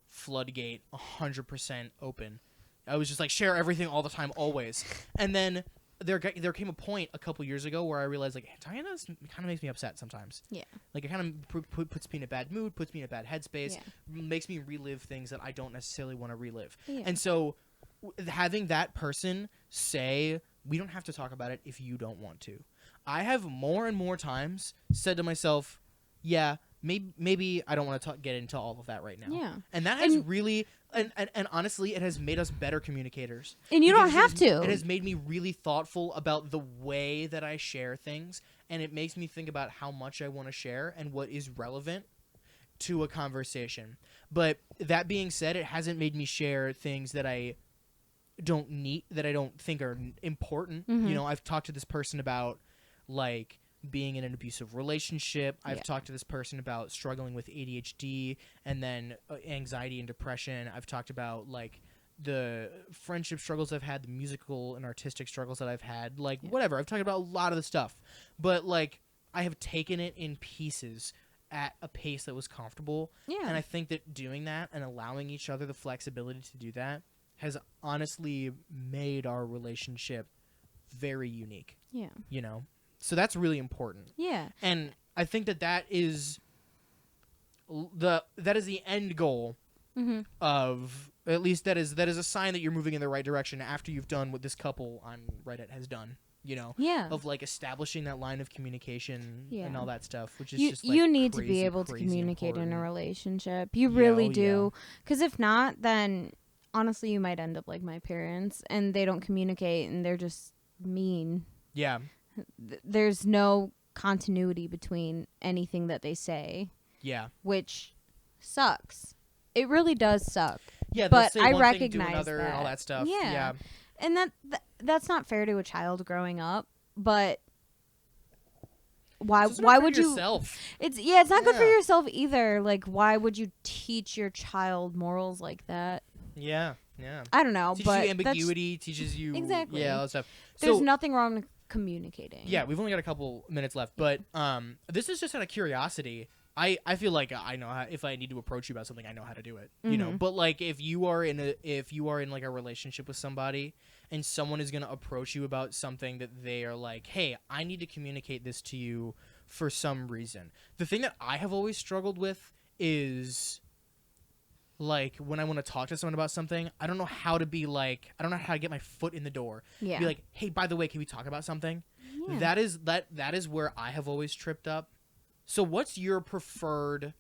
Speaker 1: floodgate 100% open. I was just like, share everything all the time, always. And then there came a point a couple years ago where I realized, like, Diana kind of makes me upset sometimes. Yeah. Like, it kind of puts me in a bad mood, puts me in a bad headspace, makes me relive things that I don't necessarily want to relive. Yeah. And so having that person say, we don't have to talk about it if you don't want to. I have more and more times said to myself, yeah, maybe I don't want to get into all of that right now. Yeah. And that has really... And honestly, it has made us better communicators.
Speaker 2: And you don't have to.
Speaker 1: It has made me really thoughtful about the way that I share things. And it makes me think about how much I want to share and what is relevant to a conversation. But that being said, it hasn't made me share things that I don't need, that I don't think are important. Mm-hmm. You know, I've talked to this person about, like, being in an abusive relationship. I've talked to this person about struggling with ADHD and then anxiety and depression. I've talked about, like, the friendship struggles I've had, the musical and artistic struggles that I've had, like, whatever. I've talked about a lot of the stuff, but, like, I have taken it in pieces at a pace that was comfortable. Yeah. And I think that doing that and allowing each other the flexibility to do that has honestly made our relationship very unique. Yeah. You know? So that's really important. Yeah. And I think that is the end goal of, at least that is a sign that you're moving in the right direction after you've done what this couple on Reddit has done, you know? Yeah. Of, like, establishing that line of communication and all that stuff, which is just, like,
Speaker 2: you need to be able to communicate in a relationship. You really do. Because if not, then honestly you might end up like my parents, and they don't communicate and they're just mean. Yeah. There's no continuity between anything that they say. Yeah. Which sucks. It really does suck. Yeah, but I recognize that.
Speaker 1: And all that stuff. Yeah.
Speaker 2: And that's not fair to a child growing up, but why would you yourself? It's not good for yourself either. Like, why would you teach your child morals like that? Yeah. Yeah. I don't know,
Speaker 1: teaches you ambiguity, teaches you
Speaker 2: exactly.
Speaker 1: Yeah, all that stuff.
Speaker 2: There's nothing wrong with communicating.
Speaker 1: Yeah, we've only got a couple minutes left, but this is just out of curiosity. I feel like I know how, if I need to approach you about something, I know how to do it. You know, but like if you are in like a relationship with somebody and someone is going to approach you about something that they are like, "Hey, I need to communicate this to you for some reason." The thing that I have always struggled with is, like, when I want to talk to someone about something, I don't know how to be like, I don't know how to get my foot in the door. Yeah. Be like, "Hey, by the way, can we talk about something?" Yeah. That is where I have always tripped up. So what's your preferred,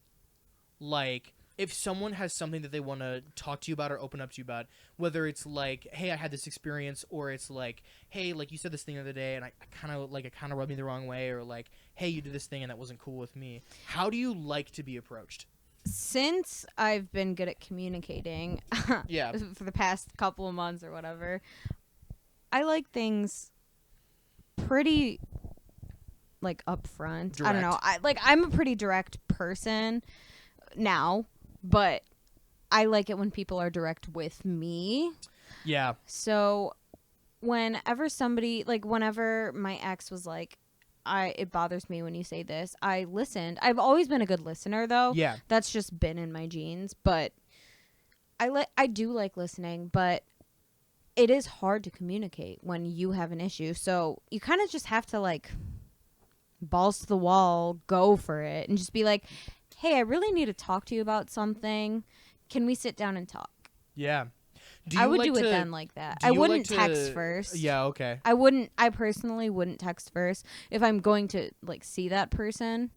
Speaker 1: like, if someone has something that they want to talk to you about or open up to you about, whether it's like, hey, I had this experience, or it's like, hey, like you said this thing the other day and I kind of rubbed me the wrong way, or like, hey, you did this thing and that wasn't cool with me. How do you like to be approached?
Speaker 2: Since I've been good at communicating
Speaker 1: Yeah.
Speaker 2: for the past couple of months or whatever, I like things pretty like upfront. I don't know. I'm a pretty direct person now, but I like it when people are direct with me.
Speaker 1: Yeah.
Speaker 2: So whenever my ex was like, it bothers me when you say this, I listened. I've always been a good listener, though.
Speaker 1: Yeah.
Speaker 2: That's just been in my genes. But I do like listening, but it is hard to communicate when you have an issue. So you kind of just have to like balls to the wall, go for it, and just be like, hey, I really need to talk to you about something. Can we sit down and talk?
Speaker 1: Yeah.
Speaker 2: I would do it then like that. I wouldn't text first.
Speaker 1: Yeah, okay.
Speaker 2: I personally wouldn't text first if I'm going to like see that person.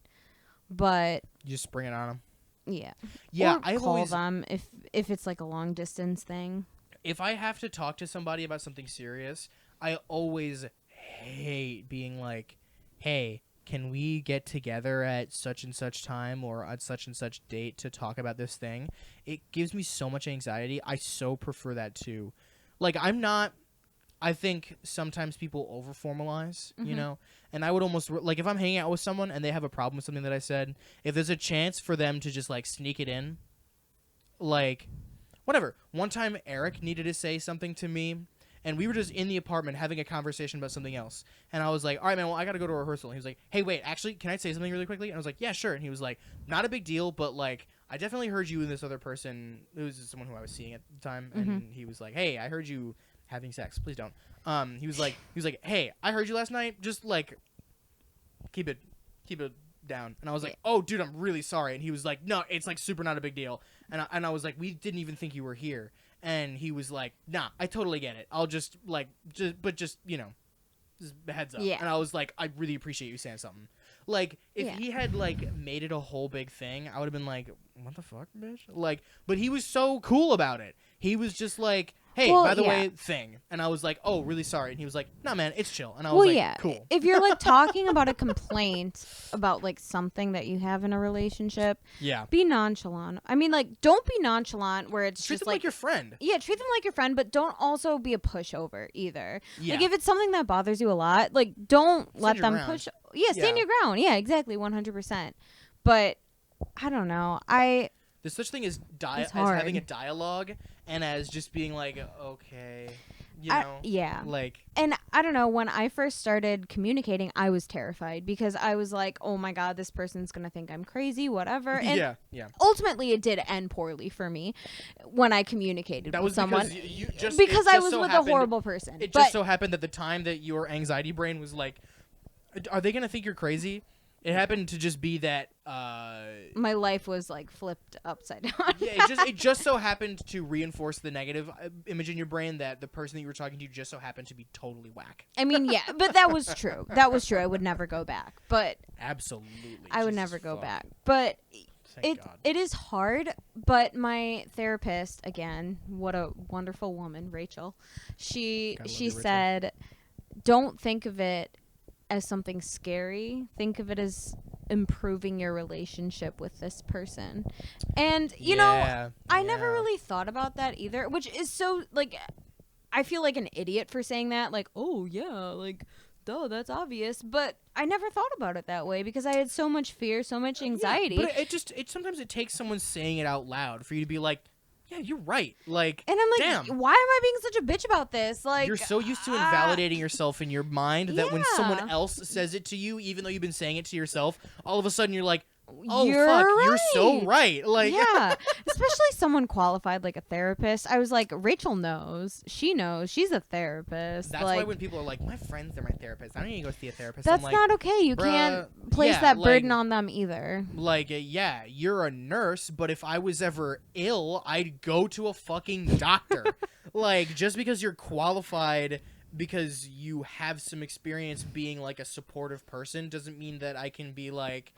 Speaker 2: But
Speaker 1: you just bring it on them.
Speaker 2: Yeah.
Speaker 1: Yeah,
Speaker 2: or call them if it's like a long distance thing.
Speaker 1: If I have to talk to somebody about something serious, I always hate being like, hey, can we get together at such and such time or at such and such date to talk about this thing? It gives me so much anxiety. I so prefer that too. Like, I think sometimes people over formalize, you know, and I would almost like if I'm hanging out with someone and they have a problem with something that I said, if there's a chance for them to just like sneak it in, like whatever. One time Eric needed to say something to me, and we were just in the apartment having a conversation about something else. And I was like, all right, man, well, I got to go to rehearsal. And he was like, hey, wait, actually, can I say something really quickly? And I was like, yeah, sure. And he was like, not a big deal, but, like, I definitely heard you and this other person. It was someone who I was seeing at the time. And he was like, hey, I heard you having sex. Please don't. He was like, hey, I heard you last night. Just, like, keep it down. And I was like, oh, dude, I'm really sorry. And he was like, no, it's, like, super not a big deal. And I was like, we didn't even think you were here. And he was like, nah, I totally get it. I'll just, like, just you know, just heads up.
Speaker 2: Yeah.
Speaker 1: And I was like, I really appreciate you saying something. Like, if he had, like, made it a whole big thing, I would have been like, what the fuck, bitch? Like, but he was so cool about it. He was just like, hey, by the way, thing. And I was like, oh, really sorry. And he was like, nah, man, it's chill. And I was like, cool.
Speaker 2: If you're, like, talking about a complaint about, like, something that you have in a relationship, be nonchalant. I mean, like, don't be nonchalant where it's
Speaker 1: treat
Speaker 2: just
Speaker 1: them like your friend.
Speaker 2: Yeah, treat them like your friend, but don't also be a pushover either.
Speaker 1: Yeah.
Speaker 2: Like, if it's something that bothers you a lot, like, don't let them
Speaker 1: ground.
Speaker 2: push. Yeah, stand your ground. Yeah, exactly, 100%. But I don't know.
Speaker 1: There's such thing as having a dialogue and as just being like, okay, you know?
Speaker 2: Yeah.
Speaker 1: Like,
Speaker 2: and I don't know, when I first started communicating, I was terrified because I was like, oh my God, this person's going to think I'm crazy, whatever. And ultimately it did end poorly for me when I communicated with someone. Because I was with a horrible person.
Speaker 1: It just so happened that the time that your anxiety brain was like, are they going to think you're crazy? It happened to just be that
Speaker 2: my life was like flipped upside down.
Speaker 1: It just so happened to reinforce the negative image in your brain that the person that you were talking to just so happened to be totally whack.
Speaker 2: I mean, yeah, but that was true. That was true. I would never go back. But
Speaker 1: absolutely,
Speaker 2: I would never go back. But it is hard. But my therapist, again, what a wonderful woman, Rachel. She said, don't think of it as something scary. Think of it as improving your relationship with this person. And you know, I never really thought about that either, which is so, like, I feel like an idiot for saying that, like, oh yeah, like, duh, that's obvious. But I never thought about it that way because I had so much fear, so much anxiety.
Speaker 1: But it sometimes it takes someone saying it out loud for you to be like, yeah, you're right. Like,
Speaker 2: and I'm like,
Speaker 1: damn,
Speaker 2: why am I being such a bitch about this? Like,
Speaker 1: you're so used to invalidating yourself in your mind that when someone else says it to you, even though you've been saying it to yourself, all of a sudden you're like, oh,
Speaker 2: you're
Speaker 1: fuck,
Speaker 2: right.
Speaker 1: You're so right. Like,
Speaker 2: yeah, especially someone qualified like a therapist. I was like, Rachel knows. She knows. She's a therapist.
Speaker 1: That's why when people are like, my friends, they're my therapist. I don't need to go see a therapist.
Speaker 2: That's
Speaker 1: I'm like,
Speaker 2: not okay. You can't place that burden on them either.
Speaker 1: Like, yeah, you're a nurse, but if I was ever ill, I'd go to a fucking doctor. Like, just because you're qualified because you have some experience being like a supportive person doesn't mean that I can be like,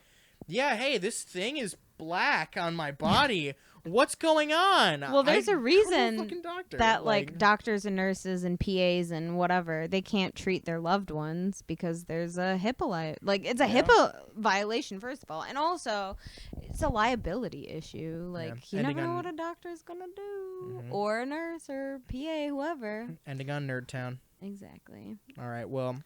Speaker 1: yeah, hey, this thing is black on my body. What's going on?
Speaker 2: Well, there's a
Speaker 1: I'm a
Speaker 2: reason
Speaker 1: fucking doctor.
Speaker 2: that like doctors and nurses and PAs and whatever, they can't treat their loved ones because there's a HIPAA it's a HIPAA violation, first of all, and also it's a liability issue. Like you never know what a doctor is gonna do, or a nurse or PA, whoever.
Speaker 1: Ending on Nerd Town.
Speaker 2: Exactly.
Speaker 1: All right, well,